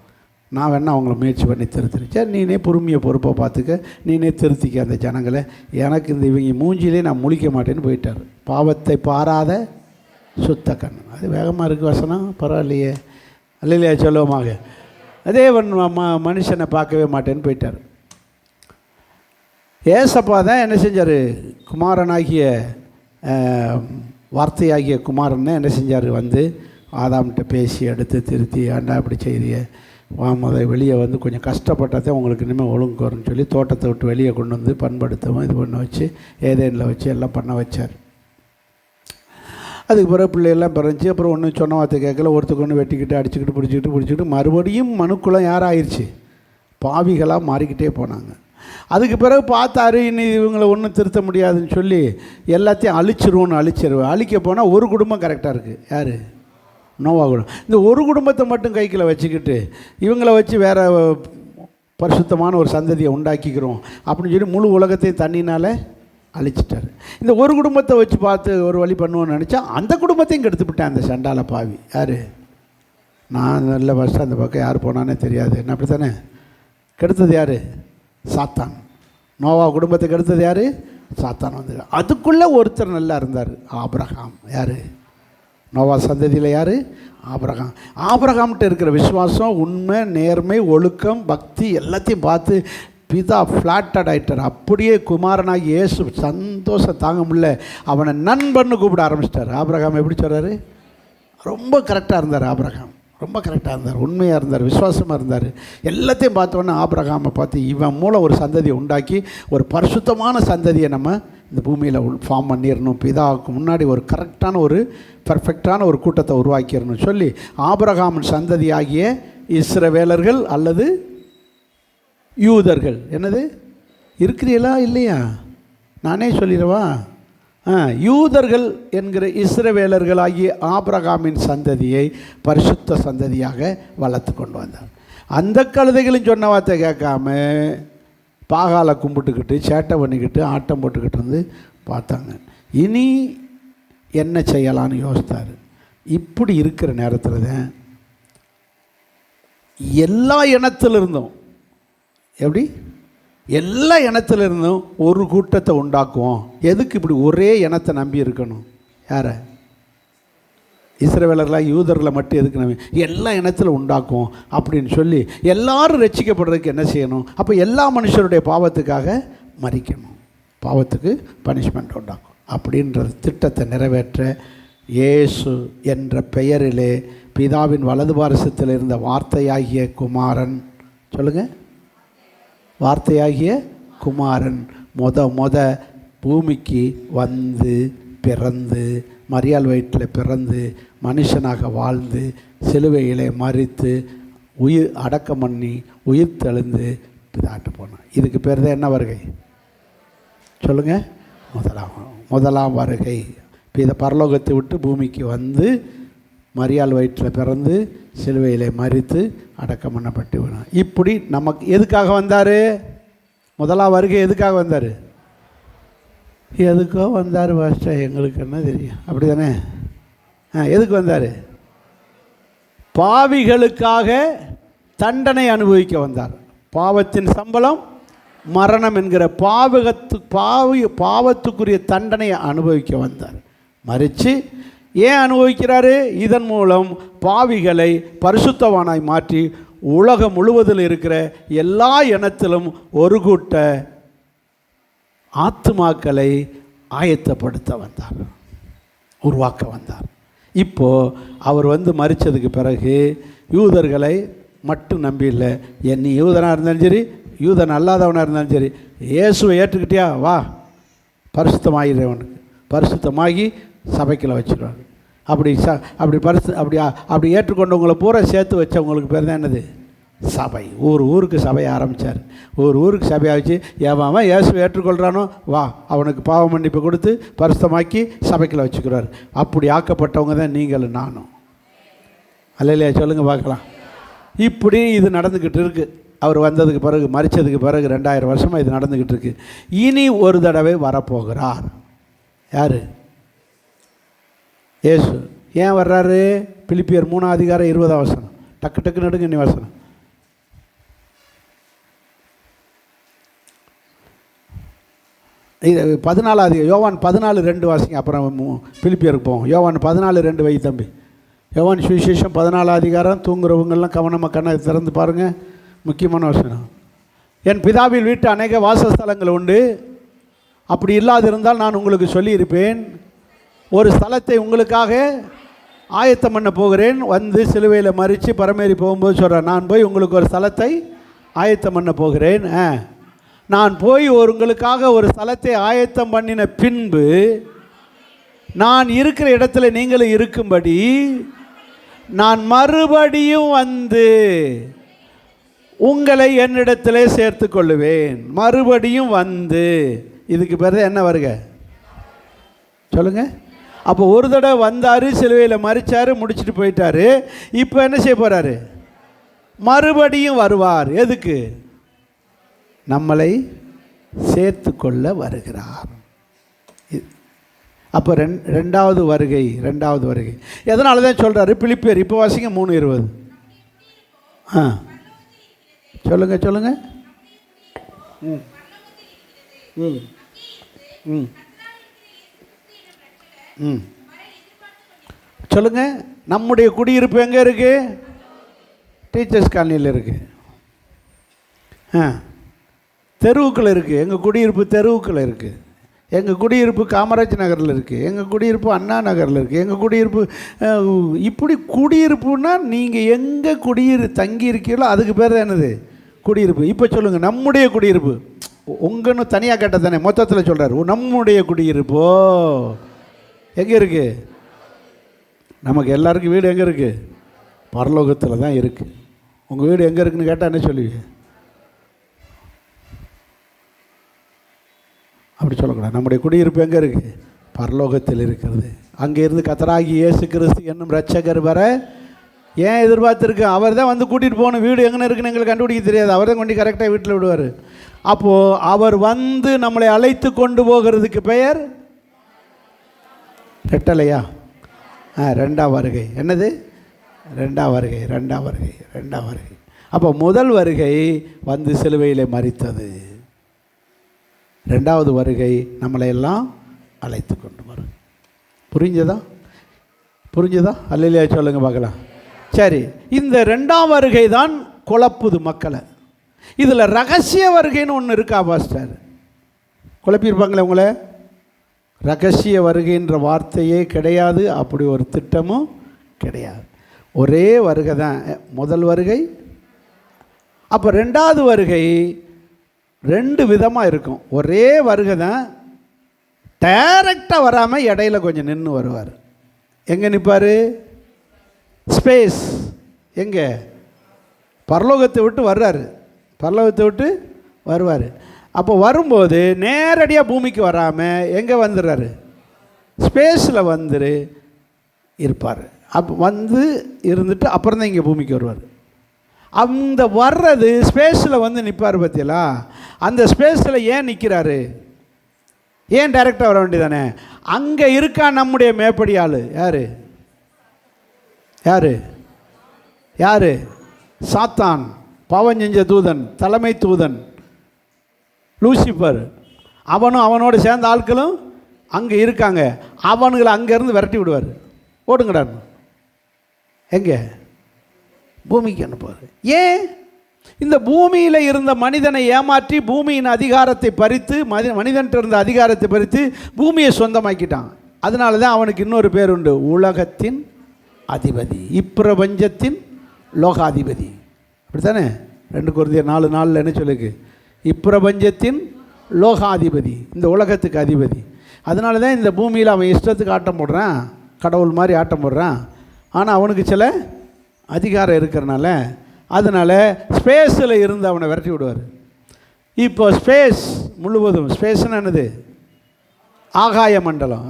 நான் வேணா அவங்கள முயற்சி பண்ணி திருத்திருச்சேன். நீனே பொறுப்பை பார்த்துக்க, நீனே திருத்திக்க அந்த ஜனங்களை. எனக்கு இவங்க மூஞ்சிலே நான் முழிக்க மாட்டேன்னு போயிட்டார். பாவத்தை பாராத சுத்த கண். அது வேகமாக இருக்குது வசனம், பரவாயில்லையே. அல்லையா சொல்லுவோமாக. அதே மனுஷனை பார்க்கவே மாட்டேன்னு போயிட்டார். ஏசப்பா தான் என்ன செஞ்சார், குமாரனாகிய வார்த்தையாகிய குமாரன் என்ன செஞ்சார், ஆதாம்கிட்ட பேசி எடுத்து திருத்தி, ஆண்டா இப்படி செய்திய வெளியே கொஞ்சம் கஷ்டப்பட்டதே உங்களுக்கு இனிமேல் ஒழுங்கு வரும்னு சொல்லி தோட்டத்தை விட்டு வெளியே கொண்டு பண்படுத்தவும் இது பண்ண வச்சு ஏதேனில் வச்சு எல்லாம் பண்ண வச்சார். அதுக்கு பிறகு பிள்ளையெல்லாம் பிறந்துச்சு. அப்புறம் ஒன்றும் சொன்ன வார்த்தை கேட்கல, ஒருத்தருக்கு ஒன்று வெட்டிக்கிட்டு அடிச்சுக்கிட்டு பிடிச்சிக்கிட்டு மறுபடியும் மனுக்குளம் யாராயிருச்சு, பாவிகளாக மாறிக்கிட்டே போனாங்க. அதுக்கு பிறகு பார்த்தாரு, இன்னும் இவங்களை ஒன்றும் திருத்த முடியாதுன்னு சொல்லி எல்லாத்தையும் அழிச்சிருவேன். அழிக்க போனால் ஒரு குடும்பம் கரெக்டாக இருக்குது. யார், நோவா குடும்பம். இந்த ஒரு குடும்பத்தை மட்டும் கைக்கில் வச்சுக்கிட்டு இவங்கள வச்சு வேறு பரிசுத்தமான ஒரு சந்ததியை உண்டாக்கிக்கிறோம் அப்படின்னு சொல்லி முழு உலகத்தையும் தண்ணினால் அழிச்சிட்டார். இந்த ஒரு குடும்பத்தை வச்சு பார்த்து ஒரு வழி பண்ணுவோன்னு நினச்சா அந்த குடும்பத்தையும் கெடுத்துவிட்டேன் அந்த சண்டால பாவி. யார், நான் நல்ல வருஷம் அந்த பக்கம் யார் போனானே தெரியாது. என்ன அப்படி தானே கெடுத்தது யார், சாத்தான். நோவா குடும்பத்தை கெடுத்தது யார், சாத்தான். அதுக்குள்ளே ஒருத்தர் நல்லா இருந்தார், ஆபிரகாம். யார், நோவா சந்ததியில் யார், ஆபிரகாம். ஆபிரகாம்கிட்ட இருக்கிற விசுவாசம், உண்மை, நேர்மை, ஒழுக்கம், பக்தி எல்லாத்தையும் பார்த்து பிதா ஃப்ளாட்டட் ஆகிட்டார். அப்படியே குமாரனாகி இயேசு சந்தோஷம் தாங்க முடியல, அவனை நண்பன்னு கூப்பிட ஆரம்பிச்சிட்டார். ஆபிரகாம் எப்படி சொல்கிறாரு, ரொம்ப கரெக்டாக இருந்தார். ஆபிரகாம் ரொம்ப கரெக்டாக இருந்தார், உண்மையாக இருந்தார், விசுவாசமாக இருந்தார். எல்லாத்தையும் பார்த்தோன்னே ஆபிரகாமை பார்த்து இவன் மூலம் ஒரு சந்ததியை உண்டாக்கி ஒரு பரிசுத்தமான சந்ததியை நம்ம இந்த பூமியில் ஃபார்ம் பண்ணிடணும், பிதாவுக்கு முன்னாடி ஒரு கரெக்டான ஒரு பர்ஃபெக்டான ஒரு கூட்டத்தை உருவாக்கிடணும் சொல்லி ஆபிரகாமின் சந்ததியாகிய இஸ்ரவேலர்கள் அல்லது யூதர்கள், என்னது இருக்கிறீங்களா இல்லையா, நானே சொல்லிடுவா, யூதர்கள் என்கிற இஸ்ரவேலர்களாகிய ஆபிரகாமின் சந்ததியை பரிசுத்த சந்ததியாக வளர்த்து கொண்டு வந்தார். அந்த கழுதைகளும் சொன்ன வார்த்தை கேட்காம பாகாலை கும்பிட்டுக்கிட்டு சேட்டை பண்ணிக்கிட்டு ஆட்டம் போட்டுக்கிட்டு இருந்து பார்த்தாங்க. இனி என்ன செய்யலான்னு யோசித்தார். இப்படி இருக்கிற நேரத்தில் தான் எல்லா இனத்திலிருந்தும், எப்படி எல்லா இனத்திலிருந்தும் ஒரு கூட்டத்தை உண்டாக்குவோம். எதுக்கு இப்படி ஒரே இனத்தை நம்பி இருக்கணும், யாரை, இஸ்ரவேலர்களாக யூதர்களை மட்டும் எதுக்கு நம்பி, எல்லா இனத்தில் உண்டாக்குவோம் அப்படின்னு சொல்லி எல்லாரும் ரட்சிக்கப்படுறதுக்கு என்ன செய்யணும், அப்போ எல்லா மனுஷருடைய பாவத்துக்காக மறிக்கணும், பாவத்துக்கு பனிஷ்மெண்ட் உண்டாக்கும் அப்படின்ற திட்டத்தை நிறைவேற்ற இயேசு என்ற பெயரிலே பிதாவின் வலது பாரசத்தில் இருந்த வார்த்தையாகிய குமாரன், சொல்லுங்கள், வார்த்தையாகிய குமாரன் முத பூமிக்கு பிறந்து மரியாள் வயிற்றில் பிறந்து மனுஷனாக வாழ்ந்து சிலுவையிலே மரித்து அடக்கம் பண்ணி உயிர் தெழுந்து பிதாட்டு போனான். இதுக்கு பேர் தான் என்ன வருகை, சொல்லுங்கள், முதலாம் வருகை. பரலோகத்தை விட்டு பூமிக்கு மரியாள் வயிற்றில் பிறந்து சிலுவையிலே மரித்து அடக்கம் பண்ணப்பட்டு வேணும். இப்படி நமக்கு எதுக்காக வந்தார், முதலாம் வருகை எதுக்காக வந்தார், எதுக்கோ வந்தார் பாஸ்டர், எங்களுக்கு என்ன தெரியும், அப்படி தானே, எதுக்கு வந்தார், பாவிகளுக்காக தண்டனை அனுபவிக்க வந்தார். பாவத்தின் சம்பளம் மரணம் என்கிற பாவத்துக்குரிய தண்டனையை அனுபவிக்க வந்தார். மரித்து ஏன் அனுபவிக்கிறாரு, இதன் மூலம் பாவிகளை பரிசுத்தவானாய் மாற்றி உலகம் முழுவதில் இருக்கிற எல்லா இனத்திலும் ஒரு கூட்ட ஆத்துமாக்களை ஆயத்தப்படுத்த வந்தார், உருவாக்க வந்தார். இப்போது அவர் மரித்ததுக்கு பிறகு யூதர்களை மட்டும் நம்பி இல்லை, நீ யூதனாக இருந்தாலும் சரி யூதன் அல்லாதவனாக இருந்தாலும் சரி, இயேசுவை ஏற்றுக்கிட்டியா வா பரிசுத்தமாகிறவனுக்கு பரிசுத்தமாகி சபைக்குள்ள வச்சுருவாங்க. அப்படி ஏற்றுக்கொண்டவங்களை பூரா சேர்த்து வச்சவங்களுக்கு பேர் தான் என்னது? சபை. ஊருக்கு சபையை ஆரம்பித்தார். ஊருக்கு சபையை வச்சு ஏவாமல் இயேசுவை ஏற்றுக்கொள்கிறானோ வா அவனுக்கு பாவ மன்னிப்பு கொடுத்து பரிசுத்தமாக்கி சபைக்குள்ள வச்சுக்கிறார். அப்படி ஆக்கப்பட்டவங்க தான் நீங்களும் நானும். அல்லையா? சொல்லுங்கள் பார்க்கலாம். இப்படி இது நடந்துக்கிட்டு இருக்குது. அவர் வந்ததுக்கு பிறகு, மரித்ததுக்கு பிறகு 2000 வருஷமாக இது நடந்துக்கிட்டு இருக்குது. இனி ஒரு தடவை வரப்போகிறார். யார்? இயேசு. ஏன் வர்றாரு? பிலிப்பியர் 3:20 டக்கு நடுங்க நீ வசனம். இது 14 யோவான் 14:2 வாசிங்க, அப்புறம் பிலிப்பியருக்கு போவோம். யோவான் 14:2 வை தம்பி. யோவான் சுவிசேஷம் 14 தூங்குறவங்கெல்லாம் கவனமாக கண்ணை திறந்து பாருங்கள், முக்கியமான வசனம். என் பிதாவில் வீட்டு அநேக வாசஸ்தலங்கள் உண்டு, அப்படி இல்லாதிருந்தால் நான் உங்களுக்கு சொல்லியிருப்பேன். ஒரு ஸ்தலத்தை உங்களுக்காக ஆயத்தம் பண்ண போகிறேன். சிலுவையில் மரித்து பரமேறி போகும்போது சொல்கிறேன், நான் போய் உங்களுக்கு ஒரு ஸ்தலத்தை ஆயத்தம் பண்ண போகிறேன். நான் போய் உங்களுக்காக ஒரு ஸ்தலத்தை ஆயத்தம் பண்ணின பின்பு நான் இருக்கிற இடத்துல நீங்களும் இருக்கும்படி நான் மறுபடியும் உங்களை என்னிடத்திலே சேர்த்து கொள்ளுவேன். மறுபடியும் இதுக்கு பேர் என்ன வருக? சொல்லுங்கள். அப்போ ஒரு தடவை வந்தார், சிலுவையில் மரிச்சார், முடிச்சுட்டு போயிட்டார். இப்போ என்ன செய்ய போகிறாரு? மறுபடியும் வருவார். எதுக்கு? நம்மளை சேர்த்து கொள்ள வருகிறார். அப்போ ரெண்டாவது வருகை. எதனால தான் சொல்கிறாரு? பிலிப்பியர் இப்போ வாசிங்க 3:20. சொல்லுங்கள். சொல்லுங்கள். நம்முடைய குடியிருப்பு எங்கே இருக்குது? டீச்சர்ஸ் காலனியில் இருக்குது. தெருவுக்கள் இருக்குது. எங்கள் குடியிருப்பு தெருவுக்கள் இருக்குது. எங்கள் குடியிருப்பு காமராஜ் நகரில் இருக்குது. எங்கள் குடியிருப்பு அண்ணா நகரில் இருக்குது. எங்கள் குடியிருப்பு இப்படி குடியிருப்புன்னா நீங்கள் எங்கே தங்கி இருக்கீங்களோ அதுக்கு பேர் தான் என்னது? குடியிருப்பு. இப்போ சொல்லுங்கள், நம்முடைய குடியிருப்பு உங்கன்னு தனியாக கேட்ட தானே, மொத்தத்தில் சொல்கிறார். நம்முடைய குடியிருப்போ எங்கே இருக்குது? நமக்கு எல்லாருக்கும் வீடு எங்கே இருக்குது? பரலோகத்தில் தான் இருக்குது. உங்கள் வீடு எங்கே இருக்குன்னு கேட்டால் என்ன சொல்லுவீங்க? அப்படி சொல்லக்கூடாது. நம்முடைய குடியிருப்பு எங்கே இருக்குது? பரலோகத்தில் இருக்கிறது. அங்கே இருந்து கர்த்தராகி இயேசு கிறிஸ்து என்னும் இரட்சகர் வர ஏன் எதிர்பார்த்துருக்கு? அவர் தான் கூட்டிகிட்டு போகணும். வீடு எங்கே இருக்குன்னு எங்களுக்கு கண்டுபிடிக்க தெரியாது. அவர் தான் கொண்டு கரெக்டாக வீட்டில் விடுவார். அப்போது அவர் நம்மளை அழைத்து கொண்டு போகிறதுக்கு பெயர் ரெட்டலையா? ரெண்டாம் வருகை. என்னது? ரெண்டாம் வருகை. அப்போ முதல் வருகை சிலுவையில் மரித்தது. ரெண்டாவது வருகை நம்மளை எல்லாம் அழைத்து கொண்டு வரும். புரிஞ்சதா? அல்லையா? சொல்லுங்க பார்க்கலாம். சரி, இந்த ரெண்டாம் வருகை தான் குழப்புது மக்களை. இதில் ரகசிய வருகைன்னு ஒன்று இருக்கா பாஸ்டர்? குழப்பியிருப்பாங்களே உங்களை. ரகசிய வருகைன்ற வார்த்தையே கிடையாது, அப்படி ஒரு திட்டமும் கிடையாது. ஒரே வருகை தான் முதல் வருகை. அப்போ ரெண்டாவது வருகை 2 விதமாக இருக்கும். ஒரே வருகை தான், டைரக்டாக வராமல் இடையில கொஞ்சம் நின்று வருவார். எங்கே நிற்பார்? ஸ்பேஸ். எங்கே? பரலோகத்தை விட்டு வருவார். அப்போ வரும்போது நேரடியாக பூமிக்கு வராமல் எங்கே வந்துடுறாரு? ஸ்பேஸில் இருப்பார். அப்போ இருந்துட்டு அப்புறம் தான் இங்கே பூமிக்கு வருவார். அந்த வர்றது ஸ்பேஸில் நிற்பார் பற்றியலா? அந்த ஸ்பேஸில் ஏன் நிற்கிறாரு? ஏன் டைரெக்டாக வர வேண்டியதானே? அங்கே இருக்கா நம்முடைய மேப்படி ஆள். யார்? சாத்தான், பாவம் செஞ்ச தூதன், தலைமை தூதன் லூசிஃபர். அவனோட சேர்ந்த ஆட்களும் அங்கே இருக்காங்க. அவனுங்களை அங்கேருந்து விரட்டி விடுவார். ஓடுங்கடான்னு. எங்கே? பூமிக்கு அனுப்புவார். ஏன்? இந்த பூமியில் இருந்த மனிதனை ஏமாற்றி பூமியின் அதிகாரத்தை பறித்து மனிதன்ட்டு இருந்த அதிகாரத்தை பறித்து பூமியை சொந்தமாக்கிட்டான். அதனால தான் அவனுக்கு இன்னொரு பேர் உண்டு, உலகத்தின் அதிபதி, இப்பிரபஞ்சத்தின் லோகாதிபதி. அப்படித்தானே 2 கொரிந்தியர் 4:4 என்ன சொல்லுக்கு? இப்பிரபஞ்சத்தின் லோகாதிபதி, இந்த உலகத்துக்கு அதிபதி. அதனால தான் இந்த பூமியில் அவன் இஷ்டத்துக்கு ஆட்டம் போடுறான், கடவுள் மாதிரி ஆட்டம் போடுறான். ஆனால் அவனுக்கு சில அதிகாரம் இருக்கிறனால அதனால் ஸ்பேஸில் இருந்து அவனை விரட்டி விடுவார். இப்போ ஸ்பேஸ் முழுவதும், ஸ்பேஸ்ன்னு என்னது? ஆகாய மண்டலம்.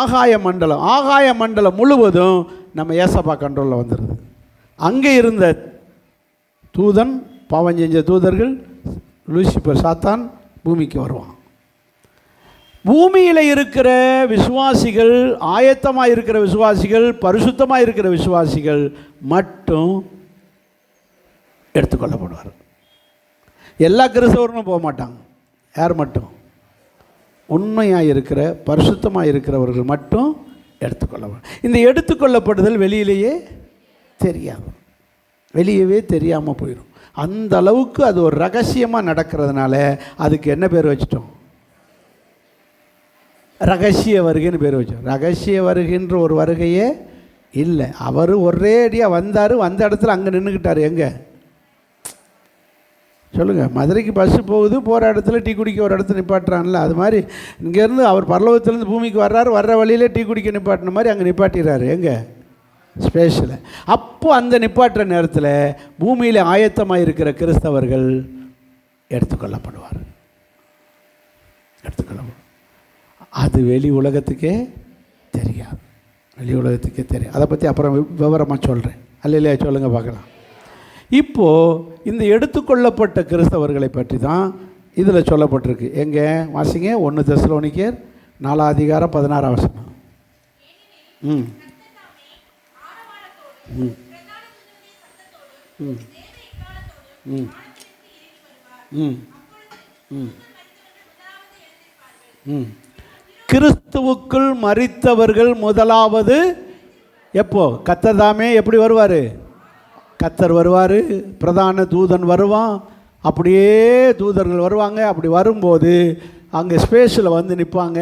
ஆகாய மண்டலம், ஆகாய மண்டலம் முழுவதும் நம்ம ஏசப்பா கண்ட்ரோலில் வந்துடுது. அங்கே இருந்த தூதன், பாவம் செஞ்ச தூதர்கள், லூசிபர் சாத்தான் பூமிக்கு வருவான். பூமியில் இருக்கிற விசுவாசிகள், ஆயத்தமாக இருக்கிற விசுவாசிகள், பரிசுத்தமாக இருக்கிற விசுவாசிகள் மட்டும் எடுத்துக்கொள்ளப்படுவார். எல்லா கிறிஸ்தவர்களும் போக மாட்டாங்க. யார் மட்டும்? உண்மையாக இருக்கிற பரிசுத்தமாக இருக்கிறவர்கள் மட்டும் எடுத்துக்கொள்ளப்படும். இந்த எடுத்துக்கொள்ளப்படுதல் வெளியிலேயே தெரியாது, வெளியவே தெரியாமல் போயிடும். அந்த அளவுக்கு அது ஒரு ரகசியமாக நடக்கிறதுனால அதுக்கு என்ன பேர் வச்சிட்டோம்? ரகசிய வருகைன்னு பேர் வச்சோம். ரகசிய வருகின்ற ஒரு வருகையே இல்லை. அவர் ஒரே அடியாக வந்தார், வந்த இடத்துல அங்கே நின்றுக்கிட்டார். எங்கே சொல்லுங்கள்? மதுரைக்கு பஸ்ஸு போகுது, போகிற இடத்துல டீ குடிக்க ஒரு இடத்துல நிப்பாட்டுறான்ல, அது மாதிரி இங்கேருந்து அவர் பரலோகத்துலேருந்து பூமிக்கு வர்றாரு, வர்ற வழியிலே டீ குடிக்க நிப்பாட்டின மாதிரி அங்கே நிப்பாட்டிடுறாரு. எங்கே? ஸ்பேஸில். அப்போது அந்த நிப்பாட்டுற நேரத்தில் பூமியில் ஆயத்தமாக இருக்கிற கிறிஸ்தவர்கள் எடுத்துக்கொள்ளப்படுவார். அது வெளி உலகத்துக்கே தெரியாது, வெளி உலகத்துக்கே தெரியும். அதை பற்றி அப்புறம் விவரமாக சொல்கிறேன். அல்லையா? சொல்லுங்கள் பார்க்கலாம். இப்போது இந்த எடுத்துக்கொள்ளப்பட்ட கிறிஸ்தவர்களை பற்றி தான் இதில் சொல்லப்பட்டிருக்கு. எங்கே வாசிங்க? 1 தெசலோனிக்கேயர் 4:16. ம் ம் ம் ம் ம் ம் ம் கிறிஸ்துவுக்குள் மரித்தவர்கள் முதலாவது எப்போ? கர்த்தர் தாமே எப்படி வருவார்? கர்த்தர் வருவார், பிரதான தூதன் வருவான், அப்படியே தூதர்கள் வருவாங்க. அப்படி வரும்போது அங்கே ஸ்பேஸில் வந்து நிற்பாங்க.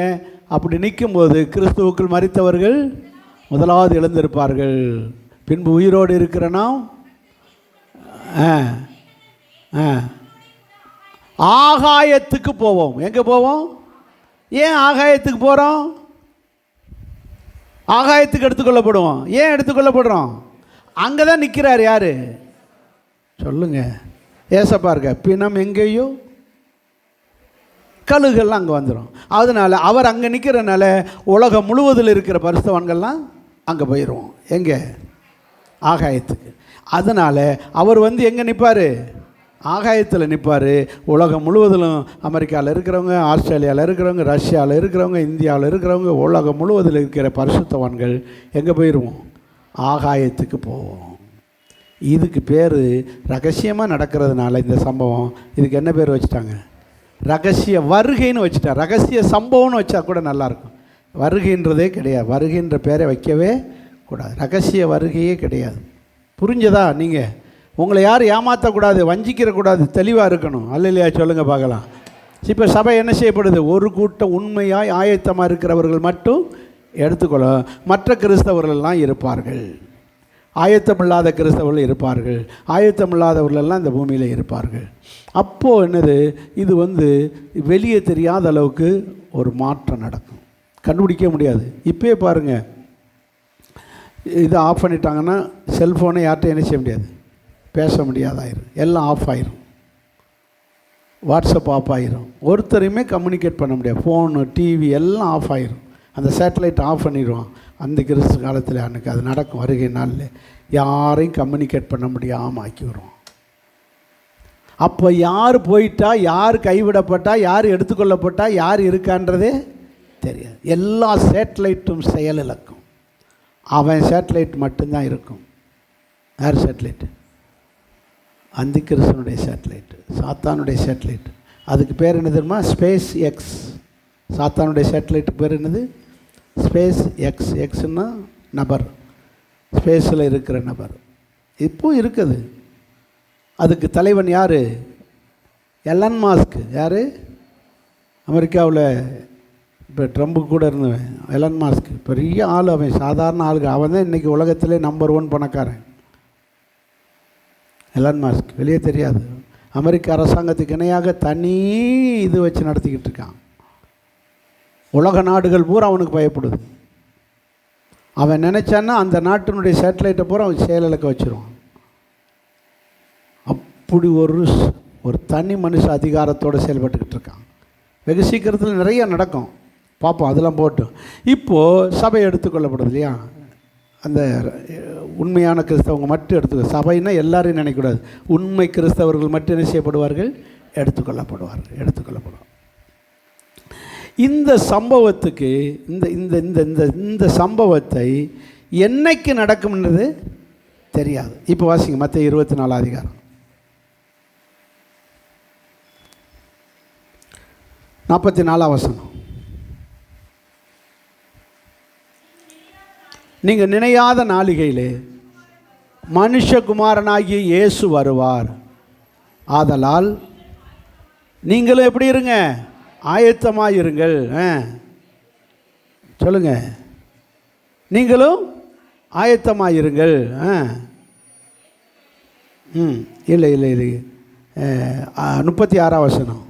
அப்படி நிற்கும்போது கிறிஸ்துவுக்குள் மரித்தவர்கள் முதலாவது எழுந்திருப்பார்கள். பின்பு உயிரோடு இருக்கிற நாம் ஆகாயத்துக்கு போவோம். எங்கே போவோம்? ஏன் ஆகாயத்துக்கு போகிறோம்? ஆகாயத்துக்கு எடுத்துக்கொள்ளப்படுவோம். ஏன் எடுத்துக்கொள்ளப்படுறோம்? அங்கே தான் நிற்கிறார். யார் சொல்லுங்க? ஏசப்பா இருக்க. பிணம் எங்கேயோ, கழுகுகள்லாம் அங்கே வந்துடும். அதனால் அவர் அங்கே நிற்கிறனால உலகம் முழுவதில் இருக்கிற பரிசுத்தவான்கள்லாம் அங்கே போயிடுவோம். எங்கே? ஆகாயத்துக்கு. அதனால் அவர் வந்து எங்கே நிற்பார்? ஆகாயத்தில் நிற்பார். உலகம் முழுவதிலும், அமெரிக்காவில் இருக்கிறவங்க, ஆஸ்திரேலியாவில் இருக்கிறவங்க, ரஷ்யாவில் இருக்கிறவங்க, இந்தியாவில் இருக்கிறவங்க, உலகம் முழுவதில் இருக்கிற பரிசுத்தவான்கள் எங்கே போயிடுவோம்? ஆகாயத்துக்கு போவோம். இதுக்கு பேர் ரகசியமாக நடக்கிறதுனால இந்த சம்பவம், இதுக்கு என்ன பேர் வச்சுட்டாங்க? ரகசிய வருகைன்னு வச்சுட்டா. ரகசிய சம்பவம்னு வச்சா கூட நல்லாயிருக்கும். வருகைன்றதே கிடையாது, வருகைன்ற பேரை வைக்கவே கூடாது. ரகசிய வருகையே கிடையாது. புரிஞ்சதா? நீங்கள் உங்களை யாரும் ஏமாற்றக்கூடாது, வஞ்சிக்கிறக்கூடாது, தெளிவாக இருக்கணும். அல்லையா? சொல்லுங்கள் பார்க்கலாம். இப்போ சபை என்ன செய்யப்படுது? ஒரு கூட்டம் உண்மையாய் ஆயத்தமாக இருக்கிறவர்கள் மட்டும் எடுத்துக்கொள்ள, மற்ற கிறிஸ்தவர்களெல்லாம் இருப்பார்கள். ஆயத்தமில்லாத கிறிஸ்தவர்கள் இருப்பார்கள். ஆயத்தமில்லாதவர்களெல்லாம் இந்த பூமியில் இருப்பார்கள். அப்போது என்னது? இது வந்து வெளியே தெரியாத அளவுக்கு ஒரு மாற்றம் நடக்கும், கண்டுபிடிக்க முடியாது. இப்போயே பாருங்கள், இதை ஆஃப் பண்ணிட்டாங்கன்னா செல்ஃபோனை யார்கிட்ட என்ன செய்ய முடியாது, பேச முடியாதாயிரும். எல்லாம் ஆஃப் ஆயிரும். வாட்ஸ்அப் ஆஃப் ஆயிரும். ஒருத்தரையுமே கம்யூனிகேட் பண்ண முடியாது. ஃபோனு, டிவி எல்லாம் ஆஃப் ஆயிரும். அந்த சேட்டலைட் ஆஃப் பண்ணிடுவான். அந்த கிறிஸ்து காலத்தில் அன்றைக்கி அது நடக்கும். வருகை நாளில் யாரையும் கம்யூனிகேட் பண்ண முடியாமல் ஆக்கி வருவான். அப்போ யார் போயிட்டா, யார் கைவிடப்பட்டா, யார் எடுத்துக்கொள்ளப்பட்டா, யார் இருக்கான்றதே தெரியாது. எல்லா சேட்டலைட்டும் செயலிழக்கும். அவன் சேட்டலைட் மட்டும்தான் இருக்கும். யார் சேட்டலைட்டு? அந்த கிறிஸ்தனுடைய சேட்டலைட்டு, சாத்தானுடைய சேட்டலைட்டு. அதுக்கு பேர் என்ன தெரியுமா? Space X. சாத்தானுடைய சேட்டலைட்டுக்கு பேர் என்னது? Space X. எக்ஸ்னா நபர், ஸ்பேஸில் இருக்கிற நபர். இப்போ இருக்குது. அதுக்கு தலைவன் யார்? Elon Musk. யார்? அமெரிக்காவில் இப்போ ட்ரம்ப்பு கூட இருந்தவன் எலன் மாஸ்க். பெரிய ஆள் அவன், சாதாரண ஆளுங்க. அவன் தான் இன்றைக்கி உலகத்திலே நம்பர் 1 பணக்காரன். எலன் மாஸ்க் வெளியே தெரியாது. அமெரிக்க அரசாங்கத்துக்கு இணையாக தனி இது வச்சு நடத்திக்கிட்டு இருக்கான். உலக நாடுகள் பூரா அவனுக்கு பயப்படுது. அவன் நினச்சான்னா அந்த நாட்டினுடைய சேட்டலைட்டை பூரா அவன் செயலிழக்க வச்சுருவான். அப்படி ஒரு தனி மனுஷ அதிகாரத்தோடு செயல்பட்டுக்கிட்டு இருக்கான். வெகு சீக்கிரத்தில் நிறைய நடக்கும், பார்ப்போம். அதெல்லாம் போட்டு இப்போது சபை எடுத்துக்கொள்ளப்படுது இல்லையா? அந்த உண்மையான கிறிஸ்தவங்க மட்டும் எடுத்துக்க. சபைன்னா எல்லாரையும் நினைக்கக்கூடாது. உண்மை கிறிஸ்தவர்கள் மட்டும் என்ன செய்யப்படுவார்கள்? எடுத்துக்கொள்ளப்படுவார். இந்த சம்பவத்துக்கு இந்த இந்த இந்த இந்த இந்த சம்பவத்தை என்னைக்கு நடக்கும்ன்றது தெரியாது. இப்போ வாசிங்க மத்தேயு 24 அதிகாரம் 44 வசனம். நீங்கள் நினையாத நாளிகையிலே மனுஷகுமாரனாகிய இயேசு வருவார். ஆதலால் நீங்களும் எப்படி இருங்க? ஆயத்தமாக இருங்கள். சொல்லுங்க, நீங்களும் ஆயத்தமாக இருங்கள். இல்லை 36 வசனம்.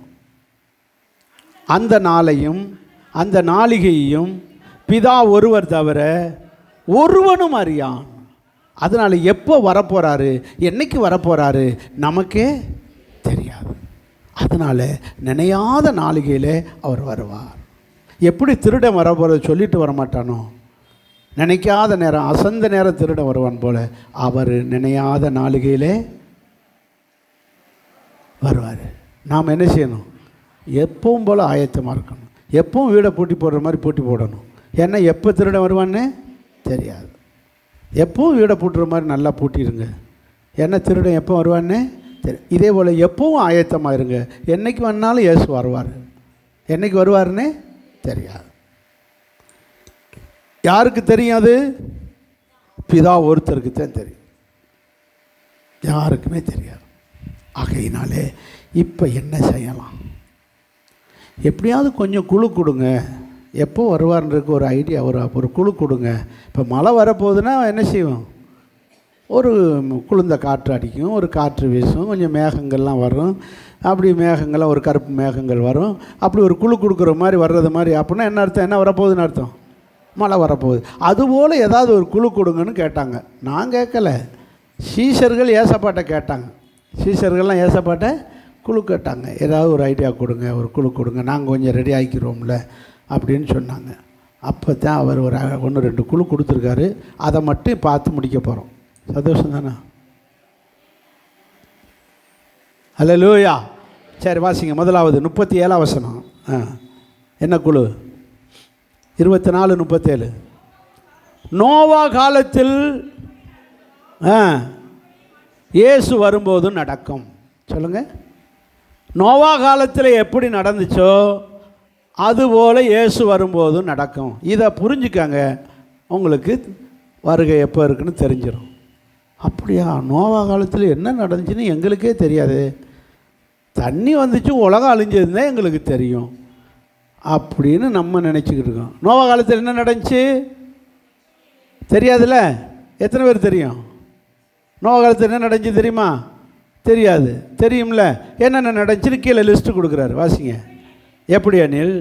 அந்த நாளையும் அந்த நாளிகையையும் பிதா ஒருவர் தவிர ஒருவனும் அறியான். அதனால் எப்போ வரப்போகிறாரு, என்னைக்கு வரப்போகிறாரு நமக்கே தெரியாது. அதனால் நினையாத நாளிகையில் அவர் வருவார். எப்படி திருடன் வரப்போகிறத சொல்லிட்டு வரமாட்டானோ, நினைக்காத நேரம் அசந்த நேரம் திருடன் வருவான் போல் அவர் நினையாத நாளிகையிலே வருவார். நாம் என்ன செய்யணும்? எப்பவும் போல் ஆயத்தமாக இருக்கணும். எப்பவும் வீடை பூட்டி போடுற மாதிரி பூட்டி போடணும். ஏன்னா எப்போ திருடன் வருவான்னு தெரியாது. எப்பவும் வீடை பூட்டுற மாதிரி நல்லா பூட்டிடுங்க. ஏன்னா திருடன் எப்போ வருவான்னு தெரியும். இதே போல் எப்பவும் ஆயத்தமாக இருங்க. என்றைக்கு வேணாலும் இயேசு வருவார். என்றைக்கு வருவார்னு தெரியாது. யாருக்கு தெரியும்? அது பிதா ஒருத்தருக்கு தான் தெரியும், யாருக்குமே தெரியாது. ஆகையினாலே இப்போ என்ன செய்யலாம்? எப்படியாவது கொஞ்சம் குழு கொடுங்க. எப்போ வருவார்ன்றதுக்கு ஒரு ஐடியா, ஒரு குழு கொடுங்க. இப்போ மழை வரப்போகுதுன்னா என்ன செய்வோம்? ஒரு குளிர்ந்த காற்று அடிக்கும், ஒரு காற்று வீசும், கொஞ்சம் மேகங்கள்லாம் வரும். அப்படி மேகங்கள்லாம் ஒரு கருப்பு மேகங்கள் வரும். அப்படி ஒரு குழு கொடுக்குற மாதிரி வர்றது மாதிரி. அப்படின்னா என்ன அர்த்தம்? என்ன வரப்போகுதுன்னு அர்த்தம்? மழை வரப்போகுது. அதுபோல் ஏதாவது ஒரு குழு கொடுங்கன்னு கேட்டாங்க. நான் கேட்கல, சீஷர்கள் ஏசப்பாட்டை கேட்டாங்க. சீஷர்கள்லாம் ஏசப்பாட்டை குழு கேட்டாங்க. ஏதாவது ஒரு ஐடியா கொடுங்க, ஒரு குழு கொடுங்க, நாங்கள் கொஞ்சம் ரெடி ஆகிக்கிறோம்ல அப்படின்னு சொன்னாங்க. அப்போ தான் அவர் ஒரு 1-2 குழு கொடுத்துருக்காரு. அதை மட்டும் பார்த்து முடிக்க போகிறோம். சந்தோஷம் தானே? அல்லேலூயா. சரி வாசிங்க. முதலாவது 37 வசனம். என்ன குழு? 24-37. நோவா காலத்தில் இயேசு வரும்போதும் நடக்கும். சொல்லுங்கள். நோவா காலத்தில் எப்படி நடந்துச்சோ அதுபோல் இயேசு வரும்போதும் நடக்கும். இதை புரிஞ்சுக்காங்க, உங்களுக்கு வருகை எப்போ இருக்குன்னு தெரிஞ்சிடும். அப்படியா? நோவா காலத்தில் என்ன நடந்துச்சுன்னு எங்களுக்கே தெரியாது. தண்ணி வந்துச்சு, உலகம் அழிஞ்சதுதான் எங்களுக்கு தெரியும் அப்படின்னு நம்ம நினச்சிக்கிட்டு இருக்கோம். நோவா காலத்தில் என்ன நடந்துச்சு தெரியாதுல்ல? எத்தனை பேர் தெரியும்? நோவா காலத்தில் என்ன நடந்துச்சு தெரியுமா? தெரியாது. தெரியும்ல என்னென்ன நடந்துச்சுன்னு கீழே லிஸ்ட்டு கொடுக்குறாரு. வாசிங்க. எப்படி அனில்?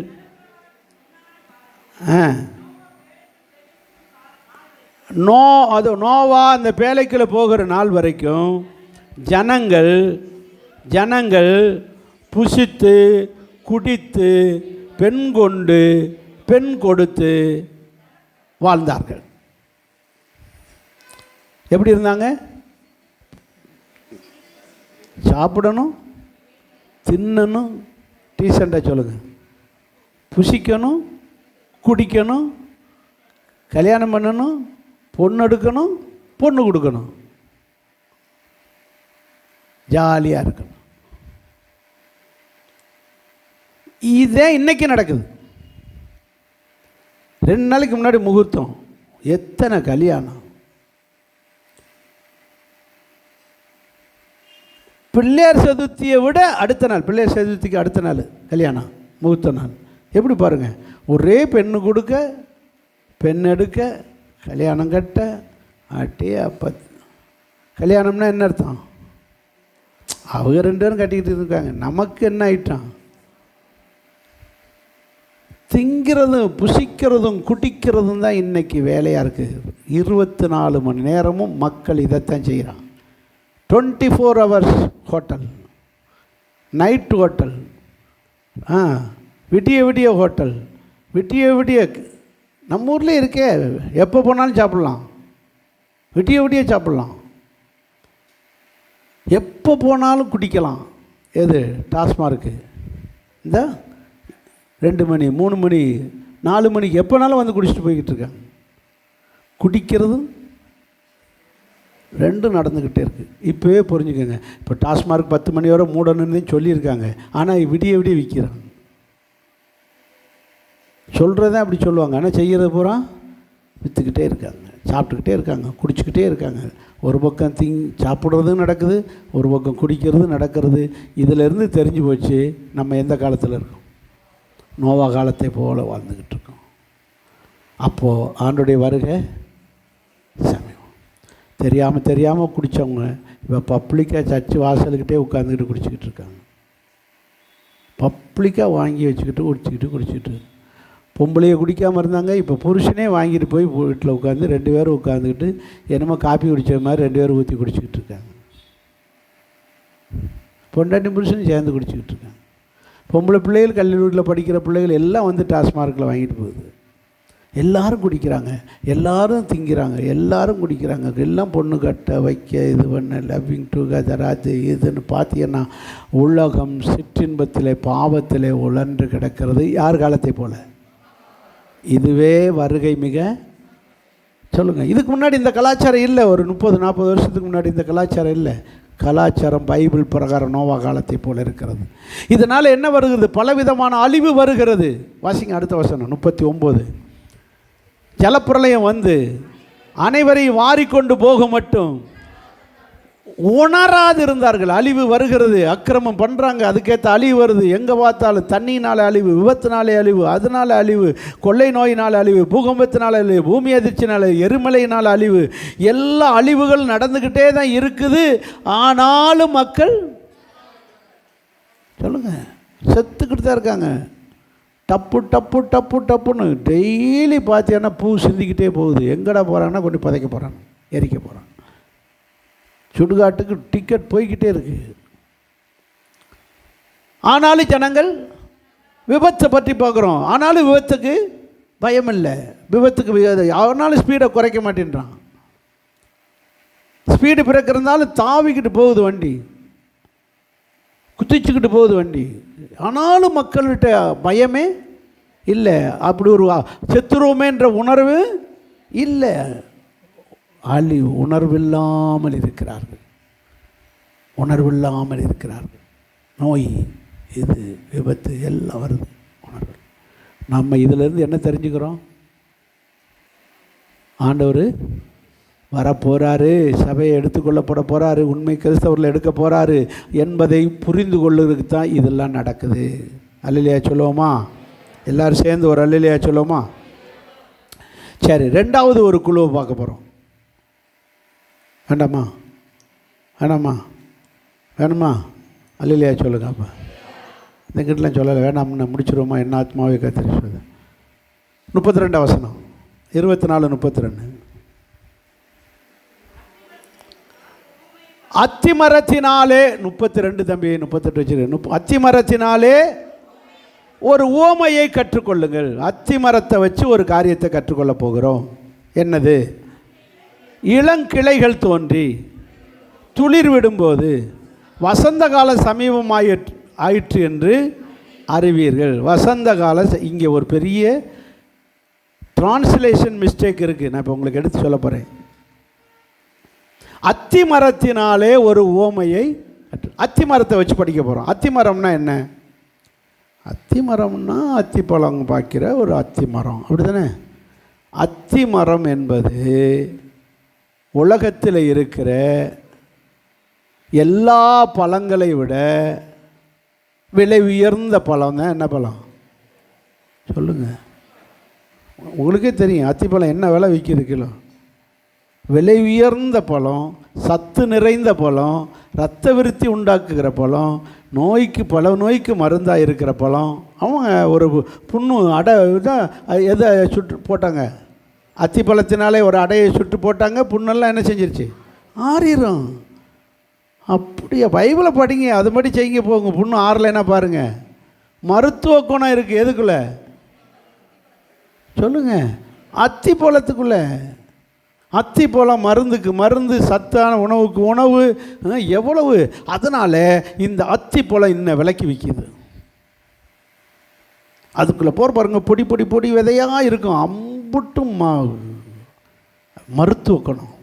நோவா அந்த பேழைக்குள்ளே போகிற நாள் வரைக்கும் ஜனங்கள் புசித்து குடித்து பெண் கொண்டு பெண் கொடுத்து வாழ்ந்தார்கள். எப்படி இருந்தாங்க? சாப்பிடணும், தின்னணும், டீசெண்டாக சொல்லுங்கள், புசிக்கணும், குடிக்கணும், கல்யாணம் பண்ணணும், பொண்ணு எடுக்கணும், பொண்ணு கொடுக்கணும், ஜாலியாக இருக்கணும். இதே இன்னைக்கு நடக்குது. 2 நாளைக்கு முன்னாடி முகூர்த்தம், எத்தனை கல்யாணம். பிள்ளையார் சதுர்த்தியை விட அடுத்த நாள், பிள்ளையார் சதுர்த்திக்கு அடுத்த நாள் கல்யாணம், முகூர்த்த நாள். எப்படி பாருங்கள், ஒரே பெண்ணு கொடுக்க, பெண் எடுக்க, கல்யாணம் கட்ட, ஆட்டே அப்போ கல்யாணம்னா என்ன அர்த்தம்? அவங்க 2 பேரும் கட்டிக்கிட்டு இருக்காங்க. நமக்கு என்ன ஆயிட்டான்? திங்கிறதும் புசிக்கிறதும் குடிக்கிறதும் தான் இன்றைக்கி வேலையாக இருக்குது. 24 மணி நேரமும் மக்கள் இதைத்தான் செய்கிறான். 24 hours ஹோட்டல், நைட் ஹோட்டல், விடிய விடிய ஹோட்டல், விடிய விடிய நம்ம ஊரில் இருக்கே, எப்போ போனாலும் சாப்பிட்லாம், விடிய விடிய சாப்பிட்லாம், எப்போ போனாலும் குடிக்கலாம். எது? டாஸ்மார்க்கு. இந்த 2 மணி 3 மணி 4 மணிக்கு எப்போனாலும் வந்து குடிச்சிட்டு போய்கிட்டு இருக்காங்க. குடிக்கிறதும் 2 நடந்துக்கிட்டே இருக்குது. இப்போவே புரிஞ்சுக்கோங்க, இப்போ டாஸ்மார்க் 10 மணி வரை மூடணுன்னு சொல்லியிருக்காங்க, ஆனால் விடிய விடிய விற்கிறாங்க. சொல்கிறதே அப்படி சொல்லுவாங்க, ஆனால் செய்கிறது பூரா விற்றுக்கிட்டே இருக்காங்க, சாப்பிட்டுக்கிட்டே இருக்காங்க, குடிச்சிக்கிட்டே இருக்காங்க. ஒரு பக்கம் சாப்பிட்றதும் நடக்குது, ஒரு பக்கம் குடிக்கிறது நடக்கிறது. இதிலேருந்து தெரிஞ்சு போச்சு நம்ம எந்த காலத்தில் இருக்கோம். நோவா காலத்தை போல் வாழ்ந்துக்கிட்டு இருக்கோம். அப்போது ஆண்டுடைய வருகை சமயம். தெரியாமல் குடித்தவங்க இப்போ பப்ளிக்காக சர்ச்சு வாசலுக்கிட்டே உட்காந்துக்கிட்டு குடிச்சிக்கிட்டு இருக்காங்க. பப்ளிக்காக வாங்கி வச்சுக்கிட்டு குடிச்சிக்கிட்டு பொம்பளையை குடிக்காமல் இருந்தாங்க. இப்போ புருஷனே வாங்கிட்டு போய் வீட்டில் உட்காந்து 2 பேரும் உட்காந்துக்கிட்டு என்னமோ காப்பி குடித்த மாதிரி 2 பேரும் ஊற்றி குடிச்சிக்கிட்டு இருக்காங்க. பொண்டாட்டி புருஷனும் சேர்ந்து குடிச்சிக்கிட்டு இருக்காங்க. பொம்பளை பிள்ளைகள், கல்லூரியில் படிக்கிற பிள்ளைகள் எல்லாம் வந்து டாஸ்மார்க்கில் வாங்கிட்டு போகுது. எல்லோரும் குடிக்கிறாங்க, எல்லோரும் திங்கிறாங்க, எல்லோரும் குடிக்கிறாங்க. எல்லாம் பொண்ணு கட்ட வைக்க இது பண்ண லவ்விங் டுகெதர் அது இதுன்னு பார்த்தீங்கன்னா உலகம் சிற்றின்பத்திலே பாவத்திலே உழன்று கிடக்கிறது. யார் காலத்தை போல்? இதுவே வருகை மிக சொல்லுங்கள். இதுக்கு முன்னாடி இந்த கலாச்சாரம் இல்லை. ஒரு 30-40 வருஷத்துக்கு முன்னாடி இந்த கலாச்சாரம் இல்லை. கலாச்சாரம் பைபிள் பிரகாரம் நோவா காலத்தை போல் இருக்கிறது. இதனால் என்ன வருகிறது? பலவிதமான அழிவு வருகிறது. வாசிங்க அடுத்த வசனம் 39. ஜலப்பிரளயம் வந்து அனைவரையும் வாரிக்கொண்டு போக மட்டும் உணராது இருந்தார்கள். அழிவு வருகிறது, அக்கிரமம் பண்ணுறாங்க, அதுக்கேற்ற அழிவு வருது. எங்கே பார்த்தாலும் தண்ணியினால் அழிவு, விபத்தினாலே அழிவு, அதனால் அழிவு, கொள்ளை நோயினால் அழிவு, பூகம்பத்தினால் அழிவு, பூமி அதிர்ச்சினால், எரிமலையினால் அழிவு, எல்லா அழிவுகள் நடந்துக்கிட்டே தான் இருக்குது. ஆனாலும் மக்கள் சொல்லுங்கள் செத்துக்கிட்டு தான் இருக்காங்க. டப்பு டப்பு டப்பு டப்புன்னு டெய்லி பார்த்தீங்கன்னா பூ சிந்திக்கிட்டே போகுது. எங்கடா போகிறாங்கன்னா கொண்டு புதைக்க போகிறாங்க, எரிக்க போகிறாங்க. சுடுகாட்டுக்கு டிக்கெட் போய்கிட்டே இருக்கு. ஆனாலும் ஜனங்கள் விபத்தை பற்றி பார்க்குறோம், ஆனாலும் விபத்துக்கு பயம் இல்லை. விபத்துக்கு ஆனாலும் ஸ்பீடை குறைக்க மாட்டேன்றான். ஸ்பீடு பிறக்கிறதுனாலும் தாவிக்கிட்டு போகுது வண்டி, குதிச்சுக்கிட்டு போகுது வண்டி. ஆனாலும் மக்கள்கிட்ட பயமே இல்லை. அப்படி ஒரு செத்துருவோமேன்ற உணர்வு இல்லை. உணர்வில்லாமல் இருக்கிறார்கள், உணர்வில்லாமல் இருக்கிறார்கள். நோய், இது விபத்து எல்லாம் வருது உணர்வு. நம்ம இதிலேருந்து என்ன தெரிஞ்சுக்கிறோம்? ஆண்டவர் வரப்போகிறாரு, சபையை எடுத்துக்கொள்ளப்பட போகிறாரு, உண்மை கிறிஸ்தவர்கள் எடுக்க போகிறாரு என்பதை புரிந்து கொள்ளுறதுக்கு தான் இதெல்லாம் நடக்குது. அல்லேலூயா சொல்லுவோமா? எல்லோரும் சேர்ந்து ஒரு அல்லேலூயா சொல்லுவோமா? சரி, 2வது ஒரு குழுவை பார்க்க போகிறோம். வேண்டாமா? வேணுமா? அல்லேலூயா சொல்லுங்க. அப்போ இந்த கிட்டலாம் சொல்லலை, வேண்டாம்னா முடிச்சிருவோமா? என்ன ஆத்மாவே கர்த்தரை சொல்லுது. 32 வசனம் 24-32. அத்திமரத்தினாலே 32 தம்பி 38 வச்சுருக்கேன். அத்திமரத்தினாலே ஒரு உவமையை கற்றுக்கொள்ளுங்கள். அத்திமரத்தை வச்சு ஒரு காரியத்தை கற்றுக்கொள்ள போகிறோம். என்னது? இளங்கிளைகள் தோன்றி துளிர் விடும்போது வசந்த கால சமீபம் ஆயிற்று என்று அறிவீர்கள். வசந்த கால இங்கே ஒரு பெரிய டிரான்ஸ்லேஷன் மிஸ்டேக் இருக்குது. நான் இப்போ உங்களுக்கு எடுத்து சொல்ல போகிறேன். அத்திமரத்தினாலே ஒரு உவமையை, அத்திமரத்தை வச்சு படிக்க போகிறோம். அத்திமரம்னா என்ன? அத்திமரம்னா அத்திப்பழம் பார்க்கிற ஒரு அத்திமரம், அப்படி தானே? அத்திமரம் என்பது உலகத்தில் இருக்கிற எல்லா பழங்களை விட விலை உயர்ந்த பழம் தான் என்ன பழம் சொல்லுங்கள்? உங்களுக்கே தெரியும் அத்திப்பழம் என்ன விலை விற்கிது கிலோ. விலை உயர்ந்த பழம், சத்து நிறைந்த பழம், இரத்த விருத்தி உண்டாக்குகிற பழம், பல நோய்க்கு மருந்தாக இருக்கிற பழம். அவங்க ஒரு புண்ணு அடை தான் எதை சுட்டு போட்டாங்க, அத்திப்பழத்தினாலே ஒரு அடையை சுட்டு போட்டாங்க, புண்ணெல்லாம் என்ன செஞ்சிருச்சு, ஆறிடும். அப்படியே பைபிளை படிங்க, அது மாதிரி செய்யுங்க போங்க. புண்ணு ஆறலைன்னா பாருங்கள். மருத்துவ குணம் இருக்குது எதுக்குள்ளே சொல்லுங்கள்? அத்திப்பழத்துக்குள்ளே. அத்திப்பழம் மருந்துக்கு மருந்து, சத்தான உணவுக்கு உணவு, எவ்வளவு. அதனால் இந்த அத்திப்பழம் இன்னும் விலைக்கு விற்கிது. அதுக்குள்ளே பாருங்க, பொடி பொடி பொடி விதையாக இருக்கும். அம்புட்டும் மருத்துவ குணம்.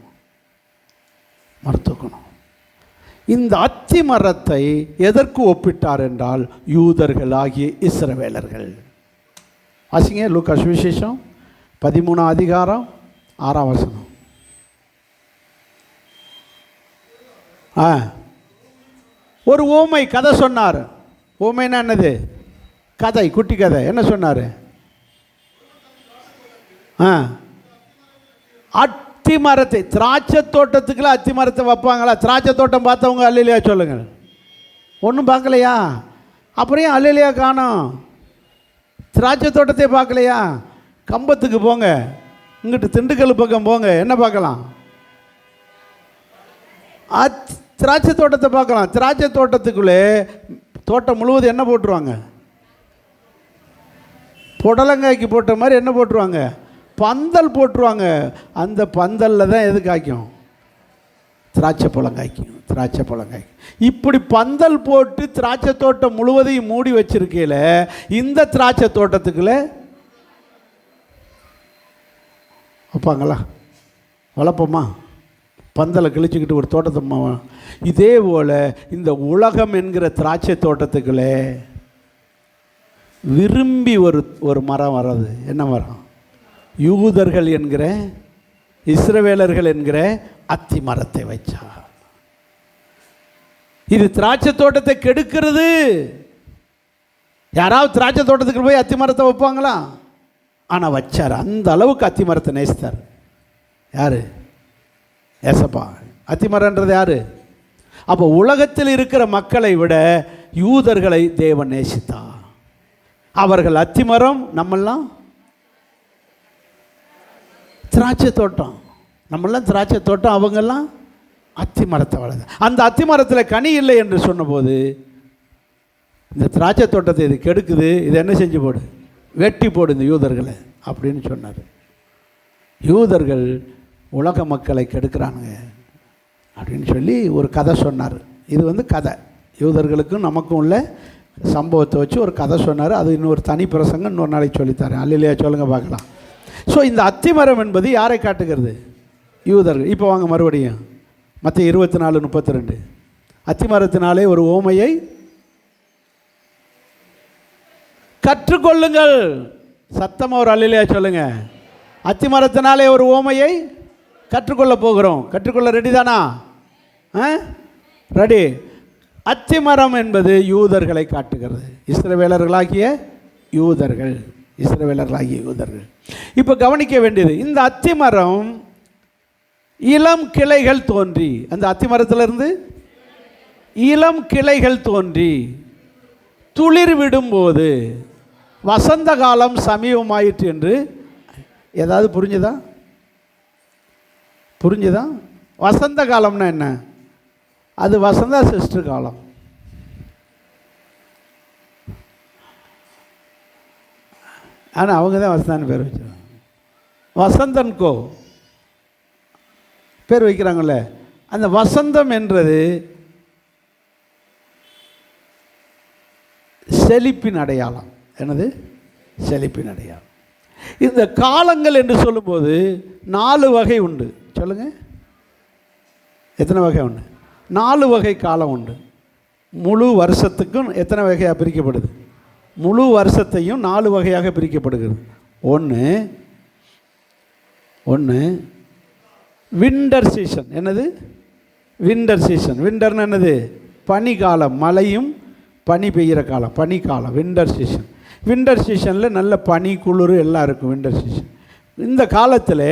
இந்த அத்தி மரத்தை எதற்கு ஒப்பிட்டார் என்றால் யூதர்களாகிய இஸ்ரவேலர்கள். வாசிங்க லூக்கா சுவிசேஷம் 13ஆம் அதிகாரம் 6ஆம் வசனம். ஒரு ஊமை கதை சொன்னார். ஊமைன்னா என்னது? கதை, குட்டி கதை. என்ன சொன்னார்? அத்தி மரத்தை, திராட்சை தோட்டத்துக்குள்ள அத்தி மரத்தை வைப்பாங்களா? திராட்சை தோட்டம் பார்த்தவங்க அல்லேலூயா சொல்லுங்கள். ஒன்றும் பார்க்கலையா? அப்புறம் ஏன் அல்லேலூயா காணோம்? திராட்சை தோட்டத்தை பார்க்கலையா? கம்பத்துக்கு போங்க, இங்கிட்டு திண்டுக்கல் பக்கம் போங்க, என்ன பார்க்கலாம்? திராட்சை தோட்டத்தை பார்க்கலாம். திராட்சை தோட்டத்துக்குள்ளே தோட்டம் முழுவதும் என்ன போட்டுருவாங்க? புடலங்காய்க்கு போட்ட மாதிரி என்ன போட்டுருவாங்க? பந்தல் போட்டுருவாங்க. அந்த பந்தலில் தான் எது காய்க்கும்? திராட்சை பழம் காய்க்கும். திராட்சை பழம் காய்க்கும். இப்படி பந்தல் போட்டு திராட்சை தோட்டம் முழுவதையும் மூடி வச்சிருக்கையில் இந்த திராட்சை தோட்டத்துக்குள்ளே வைப்பாங்களா? வளர்ப்போமா? பந்தலை கிழிச்சிக்கிட்டு ஒரு தோட்டத்தை. இதே போல் இந்த உலகம் என்கிற திராட்சை தோட்டத்துக்குள்ளே விரும்பி ஒரு மரம் வர்றது. என்ன மரம்? யூதர்கள் என்கிற இஸ்ரவேலர்கள் என்கிற அத்தி மரத்தை வச்சா. இது திராட்சை தோட்டத்தை கெடுக்கிறது. யாராவது திராட்சை தோட்டத்துக்கு போய் அத்தி மரத்தை வைப்பாங்களா? ஆனால் வச்சார். அந்த அளவுக்கு அத்தி மரத்தை நேசித்தார். யாரு? ஏசப்பா. அத்தி மரன்றது யாரு? அப்போ உலகத்தில் இருக்கிற மக்களை விட யூதர்களை தேவன் நேசித்தார். அவர்கள் அத்தி மரம், நம்மெல்லாம் திராட்சை தோட்டம். நம்மெல்லாம் திராட்சை தோட்டம், அவங்கெல்லாம் அத்தி மரத்தை வளர்ந்து. அந்த அத்தி மரத்தில் கனி இல்லை என்று சொன்னபோது இந்த திராட்சை தோட்டத்தை இது கெடுக்குது, இது என்ன செஞ்சு போடு, வெட்டி போடு இந்த யூதர்களை அப்படின்னு சொன்னார். யூதர்கள் உலக மக்களை கெடுக்கிறானுங்க அப்படின்னு சொல்லி ஒரு கதை சொன்னார். இது கதை, யூதர்களுக்கும் நமக்கும் உள்ள சம்பவத்தை வச்சு ஒரு கதை சொன்னார். அது இன்னொரு தனி பிரசங்கம் இன்னொரு நாளைக்கு சொல்லித்தரேன். அல்லையா சொல்லுங்கள் பார்க்கலாம். ஸோ இந்த அத்திமரம் என்பது யாரை காட்டுகிறது? யூதர்கள். இப்போ வாங்க மறுபடியும் மத்திய 24:32. அத்திமரத்தினாலே ஒரு ஓமையை கற்றுக்கொள்ளுங்கள். சத்தமாக ஒரு அல்லையா சொல்லுங்க. அத்திமரத்தினாலே ஒரு ஓமையை கற்றுக்கொள்ள போகிறோம். கற்றுக்கொள்ள ரெடி தானா? ரெடி. அத்திமரம் என்பது யூதர்களை காட்டுகிறது. இஸ்ரவேலர்களாகிய யூதர்கள். இப்போ கவனிக்க வேண்டியது, இந்த அத்திமரம் இளம் கிளைகள் தோன்றி, அந்த அத்திமரத்திலிருந்து இளம் கிளைகள் தோன்றி துளிர் விடும்போது வசந்த காலம் சமீபமாயிற்று என்று. ஏதாவது புரிஞ்சுதா? வசந்த காலம்னா என்ன? அது வசந்தா சிஸ்டர் காலம். ஆனால் அவங்க தான் வசந்தான்னு பேர் வச்சுருவாங்க. வசந்தன் கோ பேர் வைக்கிறாங்கல்ல. அந்த வசந்தம் என்றது செழிப்பின் அடையாளம். என்னது? செழிப்பின் அடையாளம். இந்த காலங்கள் என்று சொல்லும்போது 4 வகை உண்டு. சொல்லுங்கள், எத்தனை வகை உண்டு? 4 வகை காலம் உண்டு. முழு வருஷத்துக்கும் எத்தனை வகையாக பிரிக்கப்படுது? முழு வருஷத்தையும் 4 வகையாக பிரிக்கப்படுகிறது. ஒன்று விண்டர் சீசன். என்னது? Winter season. விண்டர்னு என்னது? பனிக்காலம், மழையும் பனி பெய்கிற காலம், பனிக்காலம் விண்டர் சீசன். விண்டர் சீசனில் நல்ல பனி குளிர் எல்லாம் இருக்கும் விண்டர் சீசன். இந்த காலத்தில்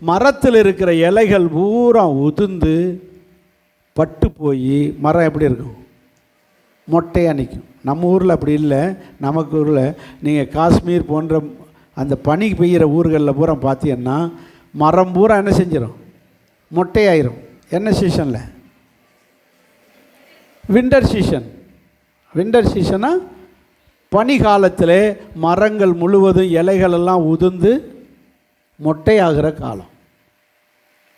மரத்தில் இருக்கிற இலைகள் பூரா உதிர்ந்து பட்டு போய் மரம் எப்படி இருக்கும்? மொட்டையாக நிற்கும். நம்ம ஊரில் அப்படி இல்லை. நமக்கு ஊரில் நீங்கள் காஷ்மீர் போன்ற அந்த பனி பெய்கிற ஊர்களில் பூரா பார்த்தீங்கன்னா மரம் பூரா என்ன செஞ்சிடும்? மொட்டையாயிரும். என்ன சீசனில்? Winter season. விண்டர் சீசனா பனி காலத்தில் மரங்கள் முழுவதும் இலைகளெல்லாம் உதிர்ந்து மொட்டையாகிற காலம்.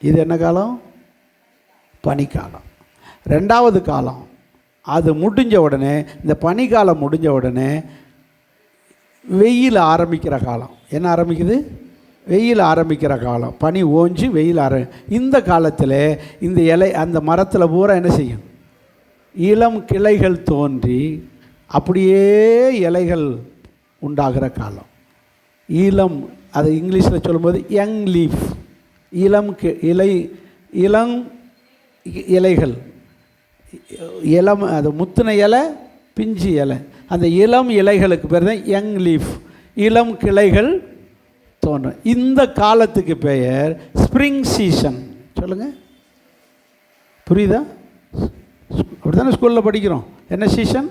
இது என்ன காலம்? பனிக்காலம். ரெண்டாவது காலம், அது முடிஞ்ச உடனே, இந்த பனிக்காலம் முடிஞ்ச உடனே வெயில் ஆரம்பிக்கிற காலம். என்ன ஆரம்பிக்குது? வெயில் ஆரம்பிக்கிற காலம். பனி ஓஞ்சி வெயில் இந்த காலத்தில் இந்த இலை அந்த மரத்தில் பூரா என்ன செய்யும்? இளம் கிளைகள் தோன்றி அப்படியே இலைகள் உண்டாகிற காலம். இளம், அது இங்கிலீஷில் சொல்லும்போது யங் லீஃப். இளம் இளம் இலைகள், இளம், அது முத்தின இலை, பிஞ்சு இலை, அந்த இளம் இலைகளுக்கு பேர் தான் யங் லீஃப். இளம் கிளைகள் தோன்றும். இந்த காலத்துக்கு பெயர் ஸ்ப்ரிங் சீசன். சொல்லுங்கள், புரியுதா? அப்படி தானே ஸ்கூலில் படிக்கிறோம். என்ன சீசன்?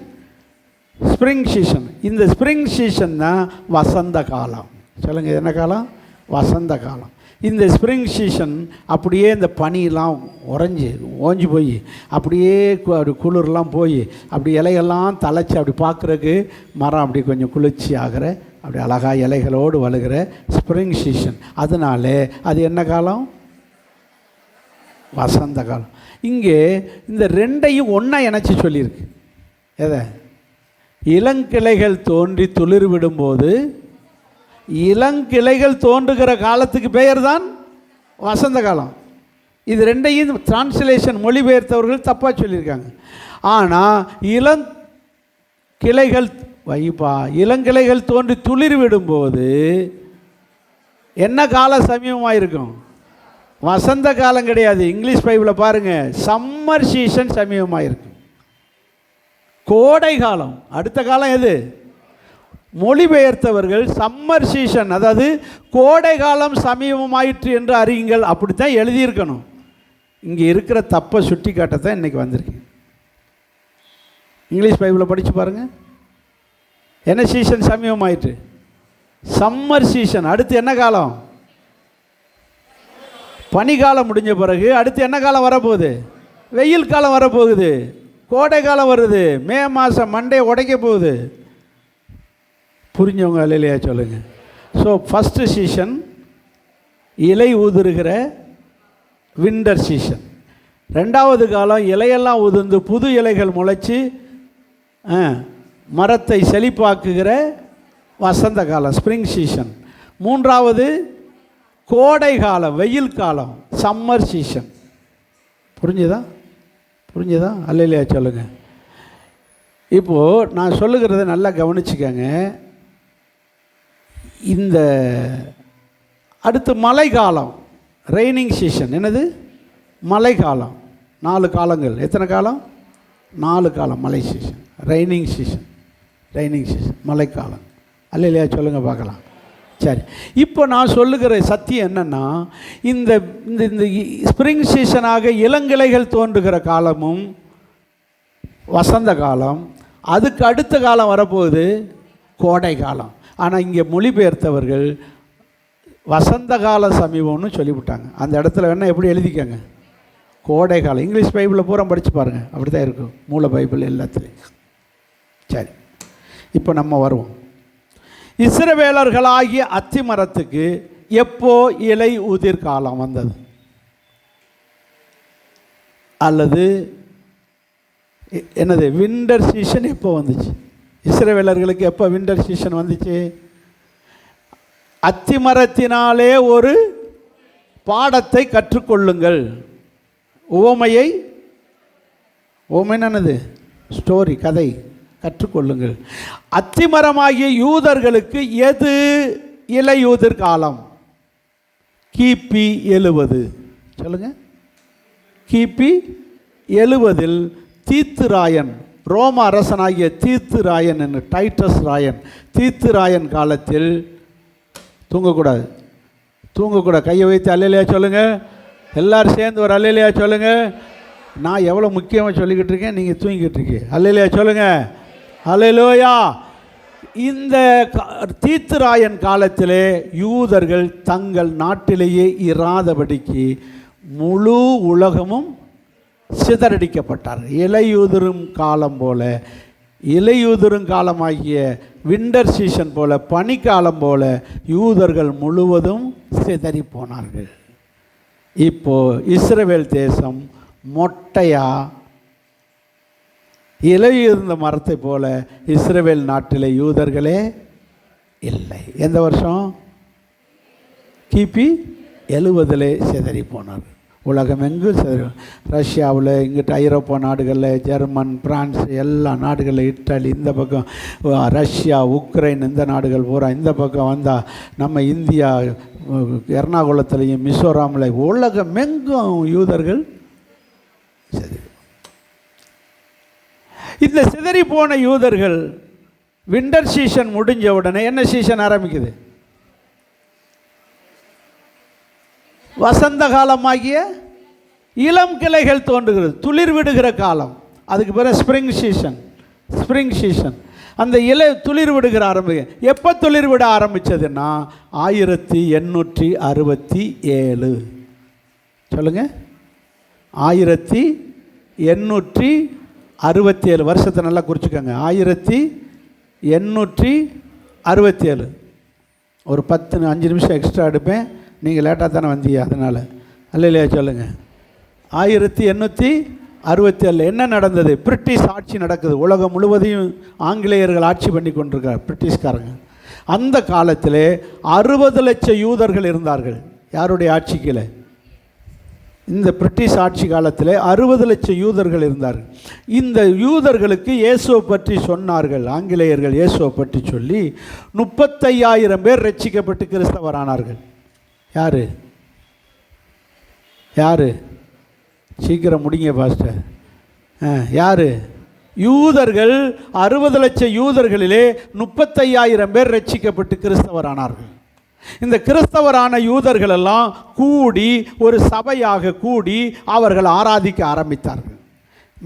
Spring season. இந்த ஸ்ப்ரிங் சீசன் தான் வசந்த காலம். சொல்லுங்கள், என்ன காலம்? வசந்த காலம். இந்த ஸ்ப்ரிங் சீசன் அப்படியே இந்த பனியெல்லாம் ஓஞ்சி போய் அப்படியே அப்படி குளிர்லாம் போய் அப்படி இலையெல்லாம் தலைச்சி அப்படி பார்க்குறதுக்கு மரம் அப்படி கொஞ்சம் குளிர்ச்சி ஆகிற, அப்படி அழகாக இலைகளோடு வழுகிற ஸ்ப்ரிங் சீசன். அதனால அது என்ன காலம்? வசந்த காலம். இங்கே இந்த ரெண்டையும் ஒன்றா இணைச்சி சொல்லியிருக்கு. எதை? இளங்கிளைகள் தோன்றி துளிர் விடும்போது, இளங்கிளைகள் தோன்றுகிற காலத்துக்கு பெயர் தான் வசந்த காலம். இது ரெண்டையும் டிரான்ஸ்லேஷன் மொழிபெயர்த்தவர்கள் தப்பாக சொல்லியிருக்காங்க. ஆனால் இளங்கிளைகள் இளங்கிளைகள் தோன்றி துளிர் விடும்போது என்ன கால சமீபமாக இருக்கும்? வசந்த காலம் கிடையாது. இங்கிலீஷ் பைபிளில் பாருங்கள், சம்மர் சீசன் சமீபமாக இருக்கும். கோடை காலம் அடுத்த காலம். எது? மொழிபெயர்த்தவர்கள் சம்மர் சீசன், அதாவது கோடை காலம் சமீபமாயிற்று என்று அறியுங்கள், அப்படித்தான் எழுதியிருக்கணும். இங்கே இருக்கிற தப்பை சுட்டி காட்டத்தான் இன்றைக்கி வந்திருக்கு. இங்கிலீஷ் பைபிளில் படித்து பாருங்கள். என்ன சீசன் சமீபமாயிற்று? Summer season. அடுத்து என்ன காலம்? பனிக்காலம் முடிஞ்ச பிறகு அடுத்து என்ன காலம் வரப்போகுது? வெயில் காலம் வரப்போகுது. கோடை காலம் வருது. மே மாதம் மண்டே உடைக்க போகுது. புரிஞ்சவங்க இல்லையா சொல்லுங்கள். ஸோ ஃபஸ்ட்டு சீசன் இலை ஊதுருகிற விண்டர் சீசன். ரெண்டாவது காலம் இலையெல்லாம் உதிர்ந்து புது இலைகள் முளைச்சி மரத்தை செழிப்பாக்குகிற வசந்த காலம், ஸ்ப்ரிங் சீசன். மூன்றாவது கோடை காலம், வெயில் காலம், சம்மர் சீசன். புரிஞ்சுதா? புரிஞ்சுதா? அல்லையா சொல்லுங்கள். இப்போது நான் சொல்லுகிறத நல்லா கவனிச்சுக்கங்க. இந்த அடுத்து மழை காலம், ரெய்னிங் சீசன். என்னது? மழை காலம். 4 காலங்கள். எத்தனை காலம்? 4 காலம் மழை season. Raining season, raining season, மழைக்காலம். அல்லையா சொல்லுங்கள் பார்க்கலாம். சரி, இப்போ நான் சொல்லுகிற சத்தியம் என்னென்னா, இந்த இந்த ஸ்ப்ரிங் சீசனாக இளங்கிளைகள் தோன்றுகிற காலமும் வசந்த காலம், அதுக்கு அடுத்த காலம் வரப்போகுது கோடை காலம். ஆனால் இங்கே மொழிபெயர்த்தவர்கள் வசந்த கால சமீபம்னு சொல்லிவிட்டாங்க. அந்த இடத்துல வேணால் எப்படி எழுதிக்கங்க? கோடை காலம். இங்கிலீஷ் பைபிளில் பூரா படித்து பாருங்கள், அப்படி தான் இருக்கும் மூல பைபிள் எல்லாத்துலேயும். சரி, இப்போ நம்ம வருவோம். இஸ்ரவேலர்களாகிய அத்தி மரத்துக்கு எப்போ இலை உதிர் காலம் வந்தது? அல்லது என்னது விண்டர் சீசன் எப்போ வந்துச்சு? இஸ்ரவேலர்களுக்கு எப்போ விண்டர் சீசன் வந்துச்சு? அத்தி மரத்தினாலே ஒரு பாடத்தை கற்றுக்கொள்ளுங்கள். உவமையை, உவமைன்னு ஸ்டோரி, கதை, கற்றுக்கொள்ளுங்கள். அத்திமரமாகிய யூதர்களுக்கு எது இலையுதிர் காலம்? கிபி 70. சொல்லுங்க. கிபி 70 தீத்துராயன், ரோம அரசனாகிய தீத்துராயன் என்று, டைட்டஸ் ராயன், தீத்துராயன் காலத்தில் தூங்கக்கூடாது. கையை வைத்து அல்லேலூயா சொல்லுங்கள். எல்லோரும் சேர்ந்து ஒரு அல்லேலூயா சொல்லுங்கள். நான் எவ்வளோ முக்கியமாக சொல்லிக்கிட்டு இருக்கேன், நீங்கள் தூங்கிக்கிட்டு இருக்கீங்க. அல்லேலூயா சொல்லுங்கள். அல்லேலூயா. இந்த தீத்துராயன் காலத்திலே யூதர்கள் தங்கள் நாட்டிலேயே இராதபடிக்கு முழு உலகமும் சிதறடிக்கப்பட்டார்கள். இலையுதிரும் காலம் போல, இலையுதிரும் காலமாகிய விண்டர் சீசன் போல, பனிக்காலம் போல யூதர்கள் முழுவதும் சிதறி போனார்கள். இப்போ இஸ்ரவேல் தேசம் மொட்டையா இலையுதிர்ந்த மரத்தை போல இஸ்ரவேல் நாட்டில் யூதர்களே இல்லை. எந்த வருஷம்? கிபி 70 சிதறி போனார். உலகம் எங்கும் சிதறி, ரஷ்யாவில், இங்கிட்ட ஐரோப்பா நாடுகளில், ஜெர்மன், பிரான்ஸ், எல்லா நாடுகளில், இட்டாலி, இந்த பக்கம் ரஷ்யா, உக்ரைன், இந்த நாடுகள் பூரா, இந்த பக்கம் வந்தால் நம்ம இந்தியா, எர்ணாகுளத்துலேயும் மிசோராமில், உலகம் எங்கும் யூதர்கள் சிதறி. இந்த சிதறி போன யூதர்கள் விண்டர் சீசன் முடிஞ்ச உடனே என்ன சீசன் ஆரம்பிக்குது? வசந்த காலமாகிய இளம் கிளைகள் தோன்றுகிறது, துளிர் விடுகிற காலம். அதுக்கு பிறகு ஸ்ப்ரிங் சீசன். அந்த இலை துளிர் விடுகிற எப்போ துளிர் விட ஆரம்பித்ததுன்னா 1867. சொல்லுங்கள், 1867 வருஷத்தை நல்லா குறிச்சிக்கோங்க. 1867. ஒரு 5 நிமிஷம் எக்ஸ்ட்ரா எடுப்பேன், நீங்கள் லேட்டாக தானே வந்தீங்க, அதனால். அல்லையா சொல்லுங்கள். 1867 என்ன நடந்தது? பிரிட்டிஷ் ஆட்சி நடக்குது. உலகம் முழுவதையும் ஆங்கிலேயர்கள் ஆட்சி பண்ணி கொண்டிருக்கார், பிரிட்டிஷ்காரங்க. அந்த காலத்தில் 60 லட்சம் யூதர்கள் இருந்தார்கள். யாருடைய ஆட்சி கீழே? இந்த பிரிட்டிஷ் ஆட்சி காலத்தில் 60 லட்சம் யூதர்கள் இருந்தார்கள். இந்த யூதர்களுக்கு இயேசுவை பற்றி சொன்னார்கள். ஆங்கிலேயர்கள் இயேசுவை பற்றி சொல்லி 35,000 பேர் ரட்சிக்கப்பட்டு கிறிஸ்தவரானார்கள். யார்? சீக்கிரம் முடிங்க பாஸ்டர். யார்? யூதர்கள். 60 லட்சம் யூதர்களிலே 35,000 பேர் ரட்சிக்கப்பட்டு கிறிஸ்தவரானார்கள். இந்த கிறிஸ்தவரான யூதர்கள் எல்லாம் கூடி ஒரு சபையாக கூடி அவர்கள் ஆராதிக்க ஆரம்பித்தார்கள்.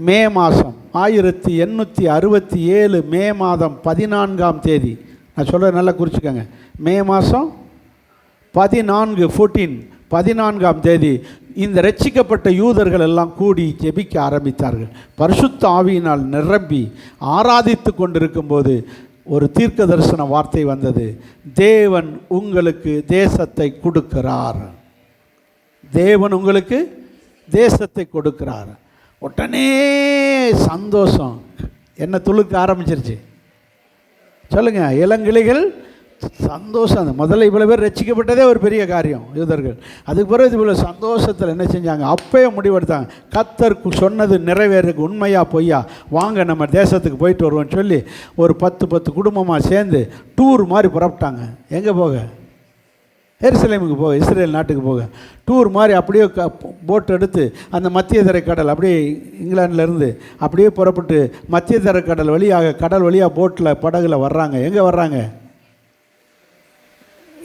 மே மாதம் 1867 மே மாதம் 14ஆம் தேதி, நான் சொல்கிறேன் நல்லா குறிச்சிக்கோங்க, மே மாதம் 14ஆம் தேதி இந்த ரட்சிக்கப்பட்ட யூதர்கள் எல்லாம் கூடி ஜெபிக்க ஆரம்பித்தார்கள். பரிசுத்த ஆவியினால் நிரம்பி ஆராதித்து கொண்டிருக்கும் போது ஒரு தீர்க்க தரிசன வார்த்தை வந்தது. தேவன் உங்களுக்கு தேசத்தை கொடுக்கிறார். தேவன் உங்களுக்கு தேசத்தை கொடுக்கிறார். உடனே சந்தோஷம் என்ன துளுக்க ஆரம்பிச்சிருச்சு. சொல்லுங்க, இளங்கிளைகள் சந்தோஷம். முதல்ல இவ்வளோ பேர் ரசிக்கப்பட்டதே ஒரு பெரிய காரியம் யூதர்கள். அதுக்கு பிறகு இவ்வளோ சந்தோஷத்தில் என்ன செஞ்சாங்க? அப்பயே முடிவெடுத்தாங்க, கர்த்தர் சொன்னது நிறைவேறதுக்கு உண்மையா பொய்யா, வாங்க நம்ம தேசத்துக்கு போயிட்டு வருவோம்னு சொல்லி ஒரு 10 குடும்பமாக சேர்ந்து டூர் மாதிரி புறப்பட்டாங்க. எங்கே போக? எருசலேமுக்கு போக, இஸ்ரேல் நாட்டுக்கு போக டூர் மாதிரி. அப்படியே போட் எடுத்து அந்த மத்திய தரைக்கடல், அப்படியே இங்கிலாந்துலேருந்து அப்படியே புறப்பட்டு மத்திய தரைக்கடல் வழியாக, கடல் வழியாக போட்டில் படகுல வர்றாங்க. எங்கே வர்றாங்க?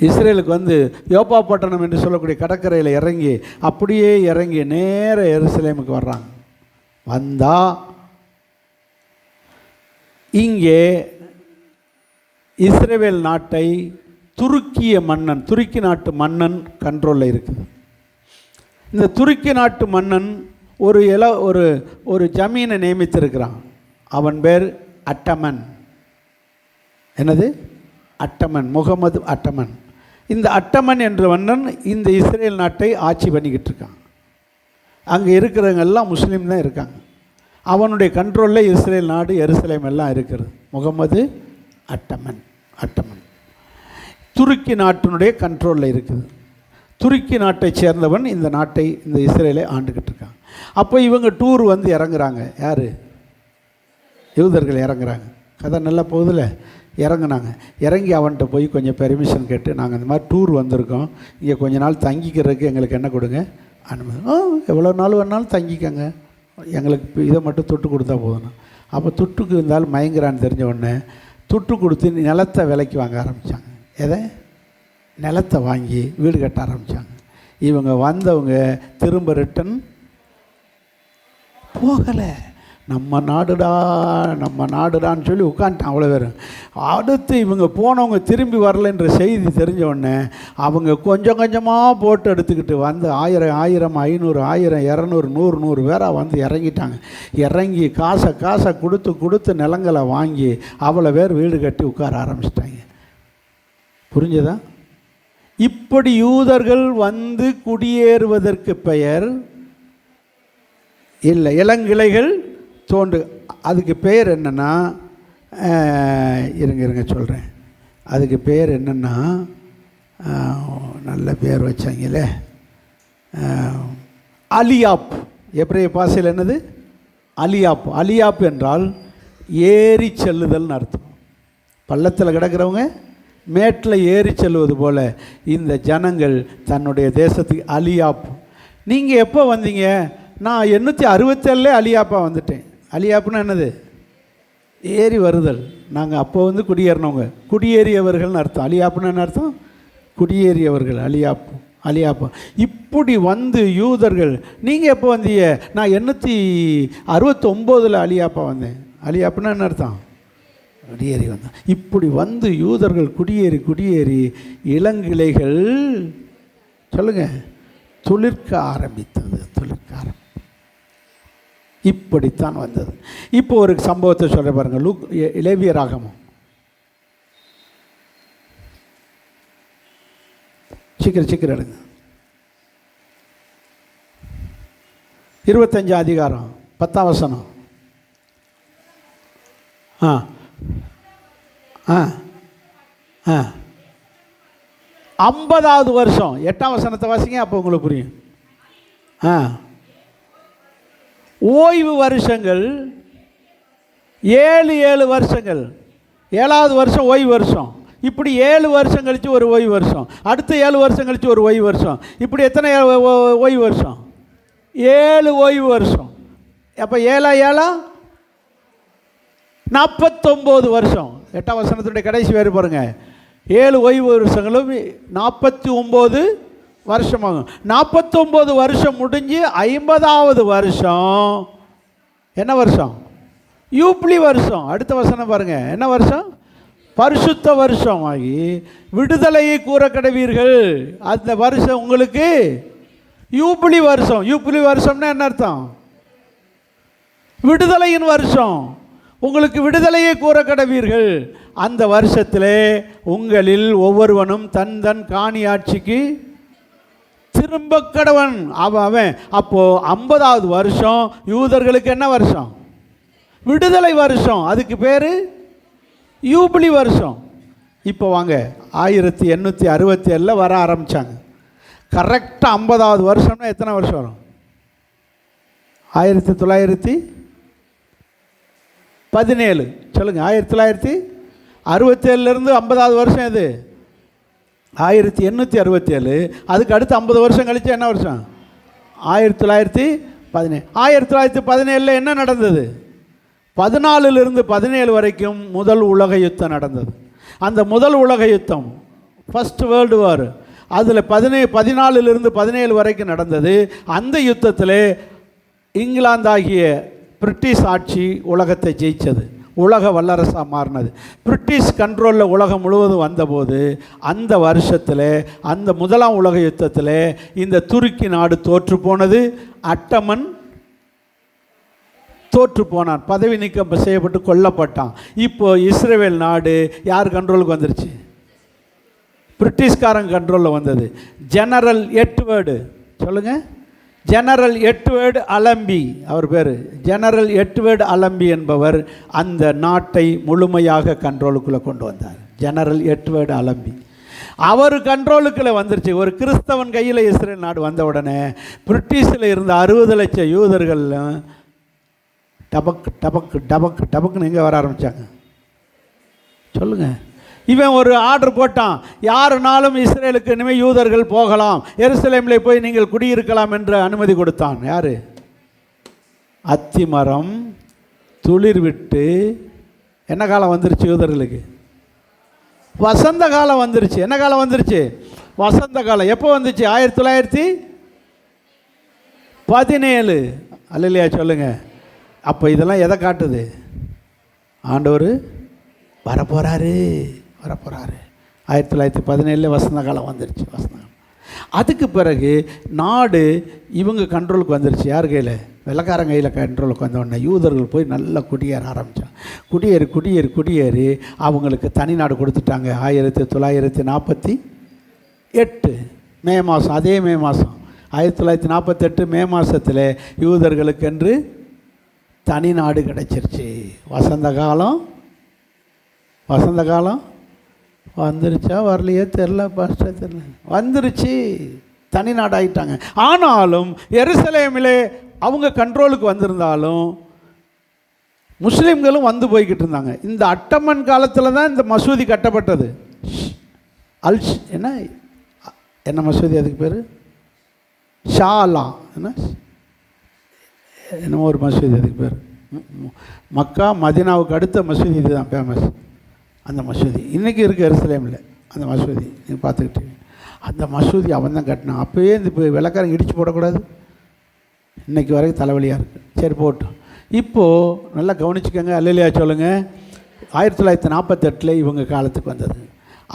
இஸ்ரேலுக்கு வந்து யோப்பா பட்டணம் என்று சொல்லக்கூடிய கடற்கரையில் இறங்கி அப்படியே இறங்கி நேர எருசலேமுக்கு வர்றாங்க. வந்தால் இங்கே இஸ்ரேல் நாட்டை துருக்கி நாட்டு மன்னன் கண்ட்ரோலில் இருக்குது. இந்த துருக்கி நாட்டு மன்னன் ஒரு ஜமீனை நியமித்திருக்கிறான். அவன் பேர் அட்டமன். என்னது? அட்டமன், முகமது அட்டமன். இந்த அட்டமன் என்ற மன்னன் இந்த இஸ்ரேல் நாட்டை ஆட்சி பண்ணிக்கிட்டு இருக்கான். அங்கே இருக்கிறவங்க எல்லாம் முஸ்லீம் தான் இருக்காங்க. அவனுடைய கண்ட்ரோலில் இஸ்ரேல் நாடு, எருசலேம் எல்லாம் இருக்கிறது. முகமது அட்டமன் துருக்கி நாட்டினுடைய கண்ட்ரோலில் இருக்குது. துருக்கி நாட்டை சேர்ந்தவன் இந்த நாட்டை, இந்த இஸ்ரேலை ஆண்டுக்கிட்டு இருக்காங்க. அப்போ இவங்க டூர் வந்து இறங்குறாங்க. யார்? யூதர்கள் இறங்குறாங்க. கதை நல்லா போகுதுல்ல. இறங்குனாங்க. இறங்கி அவன்கிட்ட போய் கொஞ்சம் பெர்மிஷன் கேட்டு, நாங்கள் இந்த மாதிரி டூர் வந்திருக்கோம், இங்கே கொஞ்ச நாள் தங்கிக்கிறதுக்கு எங்களுக்கு என்ன கொடுங்க, அனுமதி. எவ்வளோ நாள் வேணாலும் தங்கிக்கங்க எங்களுக்கு இதை மட்டும் துட்டு கொடுத்தா போதும். அப்போ துட்டுக்கு இருந்தாலும் மயங்குறான்னு தெரிஞ்ச உடனே துட்டு கொடுத்து நிலத்தை விலைக்கு வாங்க ஆரம்பித்தாங்க. எதை? நிலத்தை வாங்கி வீடு கட்ட ஆரம்பித்தாங்க. இவங்க வந்தவங்க திரும்ப ரிட்டன் போகலை. நம்ம நாடுடான்னு சொல்லி உட்காந்துட்டான் அவ்வளோ பேர். அடுத்து இவங்க போனவங்க திரும்பி வரலைன்ற செய்தி தெரிஞ்ச உடனே அவங்க கொஞ்சம் கொஞ்சமாக போட்டு எடுத்துக்கிட்டு வந்து 1000 500 1000 200 100 பேராக வந்து இறங்கிட்டாங்க. இறங்கி காசை கொடுத்து நிலங்களை வாங்கி அவ்வளோ பேர் வீடு கட்டி உட்கார ஆரம்பிச்சிட்டாங்க. புரிஞ்சதா? இப்படி யூதர்கள் வந்து குடியேறுவதற்கு பெயர் இல்லை, இளங்கிளைகள் தோண்டு. அதுக்கு பேர் என்னென்னா, இருங்க சொல்கிறேன். அதுக்கு பேர் என்னென்னா, நல்ல பேர் வச்சாங்களே, அலியாப். எப்ரேய பாஷையில் என்னது? அலியாப். அலியாப் என்றால் ஏறி செல்லுதல்னு அர்த்தம். பள்ளத்தில் கிடக்கிறவங்க மேட்டில் ஏறி செல்வது போல் இந்த ஜனங்கள் தன்னுடைய தேசத்துக்கு அலியாப். நீங்கள் எப்போ வந்தீங்க? நான் 867 அலியாப்பா வந்துட்டேன். அலியாப்புன்னா என்னது? ஏறி வருதல். நாங்கள் அப்போ வந்து குடியேறினவங்க, குடியேறியவர்கள்னு அர்த்தம். அலியாப்புன்னு என்ன அர்த்தம்? குடியேறியவர்கள். அலியாப்பா. இப்படி வந்து யூதர்கள், நீங்கள் எப்போ வந்தீங்க? நான் 869 அலியாப்பா வந்தேன். அலியாப்புன்னா என்ன அர்த்தம்? குடியேறி வந்தேன். இப்படி வந்து யூதர்கள் குடியேறி இளங்கிளைகள் சொல்லுங்கள் துளிர்க்க ஆரம்பித்தது. இப்படித்தான் வந்தது. இப்போ ஒரு சம்பவத்தை சொல்ல பாருங்கள். லேவியராகமம் சீக்கிரம் எடுங்க. 25 அதிகாரம் 10ஆம் வசனம். 50வது வருஷம் 8ஆம் வசனத்தை வாசிங்க, அப்போ உங்களுக்கு புரியும். ஓய்வு வருஷங்கள் 7 வருஷங்கள். 7வது வருஷம் ஓய்வு வருஷம். இப்படி 7 வருஷம் கழித்து ஒரு ஓய்வு வருஷம், அடுத்த 7 வருஷம் கழித்து ஒரு ஓய்வு வருஷம். இப்படி எத்தனை ஓய்வு வருஷம்? 7 ஓய்வு வருஷம். அப்போ 7 49 வருஷம். 8ஆம் வசனத்துடைய கடைசி வேறு பாருங்க. 7 ஓய்வு வருஷங்களும் 49 வருஷமாகும். 49 வருஷம் முடிஞ்சு 50வது வருஷம் என்ன வருஷம்? யூப்ளி வருஷம். அடுத்த வசனம் பாருங்க. என்ன வருஷம்? பரிசுத்த வருஷம் ஆகி விடுதலையை கூற கடவீர்கள். அந்த வருஷம் உங்களுக்கு யூப்ளி வருஷம். யூப்ளி வருஷம்னா என்ன அர்த்தம்? விடுதலையின் வருஷம். உங்களுக்கு விடுதலையை கூற கடவீர்கள். அந்த வருஷத்திலே உங்களில் ஒவ்வொருவனும் தன் காணி ஆட்சிக்கு திரும்ப கடவன். அவன் அப்போ 50வது வருஷம் யூதர்களுக்கு என்ன வருஷம்? விடுதலை வருஷம். அதுக்கு பேரு யூப்ளி வருஷம். இப்போ வாங்க, 1867 வர ஆரம்பிச்சாங்க. கரெக்டாக 50வது வருஷம்னா எத்தனை வருஷம் வரும்? 1917 சொல்லுங்க. 1967 50வது வருஷம் எது? 1867. அதுக்கு அடுத்து 50 வருஷம் கழிச்சு என்ன வருஷம்? 1917. 1917 என்ன நடந்தது? 14 17 வரைக்கும் முதல் உலக யுத்தம் நடந்தது. அந்த முதல் உலக யுத்தம் ஃபர்ஸ்ட் வேர்ல்டு வார், அதில் 14 17 வரைக்கும் நடந்தது. அந்த யுத்தத்தில் இங்கிலாந்தாகிய பிரிட்டிஷ் ஆட்சி உலகத்தை ஜெயித்தது. உலக வல்லரசாக மாறினது. பிரிட்டிஷ் கண்ட்ரோலில் உலகம் முழுவதும் வந்தபோது அந்த வருஷத்தில், அந்த முதலாம் உலக யுத்தத்தில் இந்த துருக்கி நாடு தோற்று போனது. அட்டமன் தோற்று போனான், பதவி நீக்கம் செய்யப்பட்டு கொல்லப்பட்டான். இப்போ இஸ்ரேல் நாடு யார் கண்ட்ரோலுக்கு வந்துருச்சு? பிரிட்டிஷ்காரன் கண்ட்ரோலில் வந்தது. ஜெனரல் எட்வர்டு சொல்லுங்கள். ஜெனரல் எட்வர்டு அலம்பி, அவர் பேர் ஜெனரல் எட்வர்டு அலம்பி என்பவர் அந்த நாட்டை முழுமையாக கண்ட்ரோலுக்குள்ளே கொண்டு வந்தார். ஜெனரல் எட்வர்டு அலம்பி அவர் கண்ட்ரோலுக்குள்ளே வந்துருச்சு. ஒரு கிறிஸ்தவன் கையில் இஸ்ரேல் நாடு வந்த உடனே பிரிட்டிஷில் இருந்த 60 லட்சம் யூதர்கள் டபக்குன்னு எங்கே வர ஆரம்பித்தாங்க சொல்லுங்கள். இவன் ஒரு ஆர்டர் போட்டான், யாருனாலும் இஸ்ரேலுக்கு இனிமேல் யூதர்கள் போகலாம், எருசலேமில் போய் நீங்கள் குடியிருக்கலாம் என்று அனுமதி கொடுத்தான். யார்? அத்தி மரம் துளிர் விட்டு என்ன காலம் வந்துருச்சு யூதர்களுக்கு? வசந்த காலம் வந்துருச்சு. என்ன காலம் வந்துருச்சு? வசந்த காலம். எப்போ வந்துச்சு? 1917. அல்லையா சொல்லுங்க. அப்போ இதெல்லாம் எதை காட்டுது? ஆண்டவர் வரப்போகிறாரு. 1917 வசந்த காலம் வந்துருச்சு. வசந்த காலம். அதுக்கு பிறகு நாடு இவங்க கண்ட்ரோலுக்கு வந்துருச்சு. யார் கையில்? வெள்ளக்காரன் கையில் கண்ட்ரோலுக்கு வந்தோடனே யூதர்கள் போய் நல்லா குடியேற ஆரம்பித்தாங்க. குடியேறி அவங்களுக்கு தனி நாடு கொடுத்துட்டாங்க. 1948 மே மாதம். அதே மே மாதம் 1948 மே மாதத்தில் யூதர்களுக்கென்று தனி நாடு கிடைச்சிருச்சு. வசந்த காலம் வந்துருச்சா வரலையே தெரில, பாஸ்டர் தெரில, வந்துருச்சு. தனி நாடு ஆகிட்டாங்க. ஆனாலும் எருசலேமிலே அவங்க கண்ட்ரோலுக்கு வந்திருந்தாலும் முஸ்லீம்களும் வந்து போய்கிட்டு இருந்தாங்க. இந்த அட்டமன் காலத்தில் தான் இந்த மசூதி கட்டப்பட்டது. என்ன மசூதி? அதுக்கு பேர் ஷாலா. என்னமோ ஒரு மசூதி, அதுக்கு பேர் மக்கா மதீனாவுக்கு அடுத்த மசூதி இதுதான் ஃபேமஸ். அந்த மசூதி இன்றைக்கி இருக்குது எருசலேமில். அந்த மசூதி நீங்கள் பார்த்துக்கிட்டு, அந்த மசூதி அவன் தான் கட்டினான். அப்போயே இந்த இப்போ வெள்ளக்காரங்க இடித்து போடக்கூடாது. இன்றைக்கி வரைக்கும் தலைவலியாக இருக்குது. சரி போட்டோம். இப்போது நல்லா கவனிச்சுக்கோங்க. அல்லையா சொல்லுங்கள். 1948 இவங்க காலத்துக்கு வந்தது.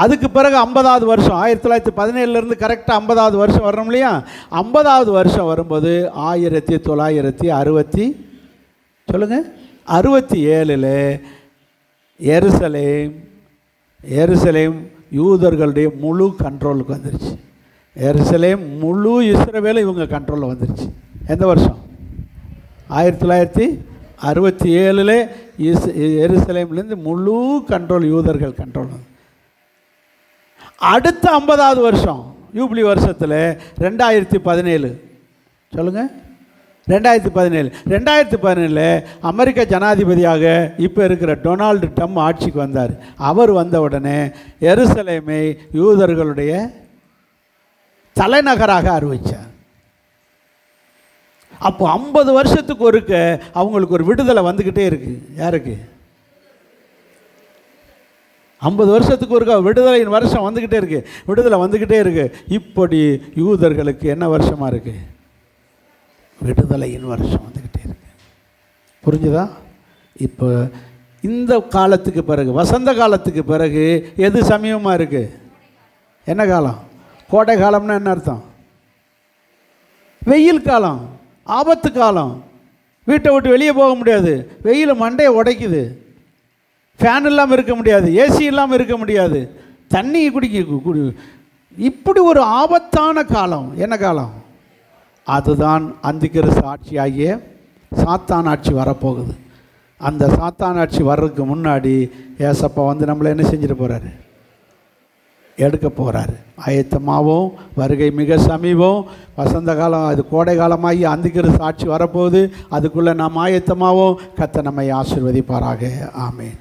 அதுக்கு பிறகு 50வது வருஷம் 1917 கரெக்டாக 50வது வருஷம் வரணும் இல்லையா? 50வது வருஷம் வரும்போது 1960 சொல்லுங்கள் 67 எருசலேம் யூதர்களுடைய முழு கண்ட்ரோலுக்கு வந்துருச்சு. எருசலேம் முழு இஸ்ரவேலும் இவங்க கண்ட்ரோலில் வந்துருச்சு. எந்த வருஷம்? 1967 எருசலேம்லேருந்து முழு கண்ட்ரோல், யூதர்கள் கண்ட்ரோல். அடுத்த 50வது வருஷம் யூப்ளி வருஷத்தில் 2017 சொல்லுங்கள். 2017 அமெரிக்க ஜனாதிபதியாக இப்போ இருக்கிற டொனால்டு ட்ரம்ப் ஆட்சிக்கு வந்தார். அவர் வந்த உடனே எருசலேமை யூதர்களுடைய தலைநகராக அறிவித்தார். அப்போ 50 வருஷத்துக்கு ஒருக்க அவங்களுக்கு ஒரு விடுதலை வந்துக்கிட்டே இருக்குது. யாருக்கு? 50 வருஷத்துக்கு ஒருக்க விடுதலையின் வருஷம் வந்துக்கிட்டே இருக்குது. விடுதலை வந்துக்கிட்டே இருக்குது. இப்படி யூதர்களுக்கு என்ன வருஷமாக இருக்குது? விடுதலையின் வருஷம் வந்துக்கிட்டே இருக்கு. புரிஞ்சுதா? இப்போ இந்த காலத்துக்கு பிறகு, வசந்த காலத்துக்கு பிறகு எது சமீபமாக இருக்குது? என்ன காலம்? கோடை காலம்னா என்ன அர்த்தம்? வெயில் காலம், ஆபத்து காலம். வீட்டை விட்டு வெளியே போக முடியாது. வெயில் மண்டையை உடைக்குது. ஃபேன் இல்லாமல் இருக்க முடியாது, ஏசி இல்லாமல் இருக்க முடியாது, தண்ணி இப்படி ஒரு ஆபத்தான காலம். என்ன காலம்? அதுதான் அந்திக்கிறிஸ்து ஆட்சியாகிய சாத்தான் ஆட்சி வரப்போகுது. அந்த சாத்தான் ஆட்சி வர்றதுக்கு முன்னாடி ஏசப்பா வந்து நம்மளை என்ன செஞ்சுட்டு போகிறாரு? எடுக்க போகிறாரு. ஆயத்தமாகவும், வருகை மிக சமீபம். வசந்த காலம், அது கோடை காலமாகி அந்திக்கிறிஸ்து ஆட்சி வரப்போகுது. அதுக்குள்ளே நாம் ஆயத்தமாகவும். கர்த்தர் நம்மை ஆசீர்வதிப்பாராக. ஆமென்.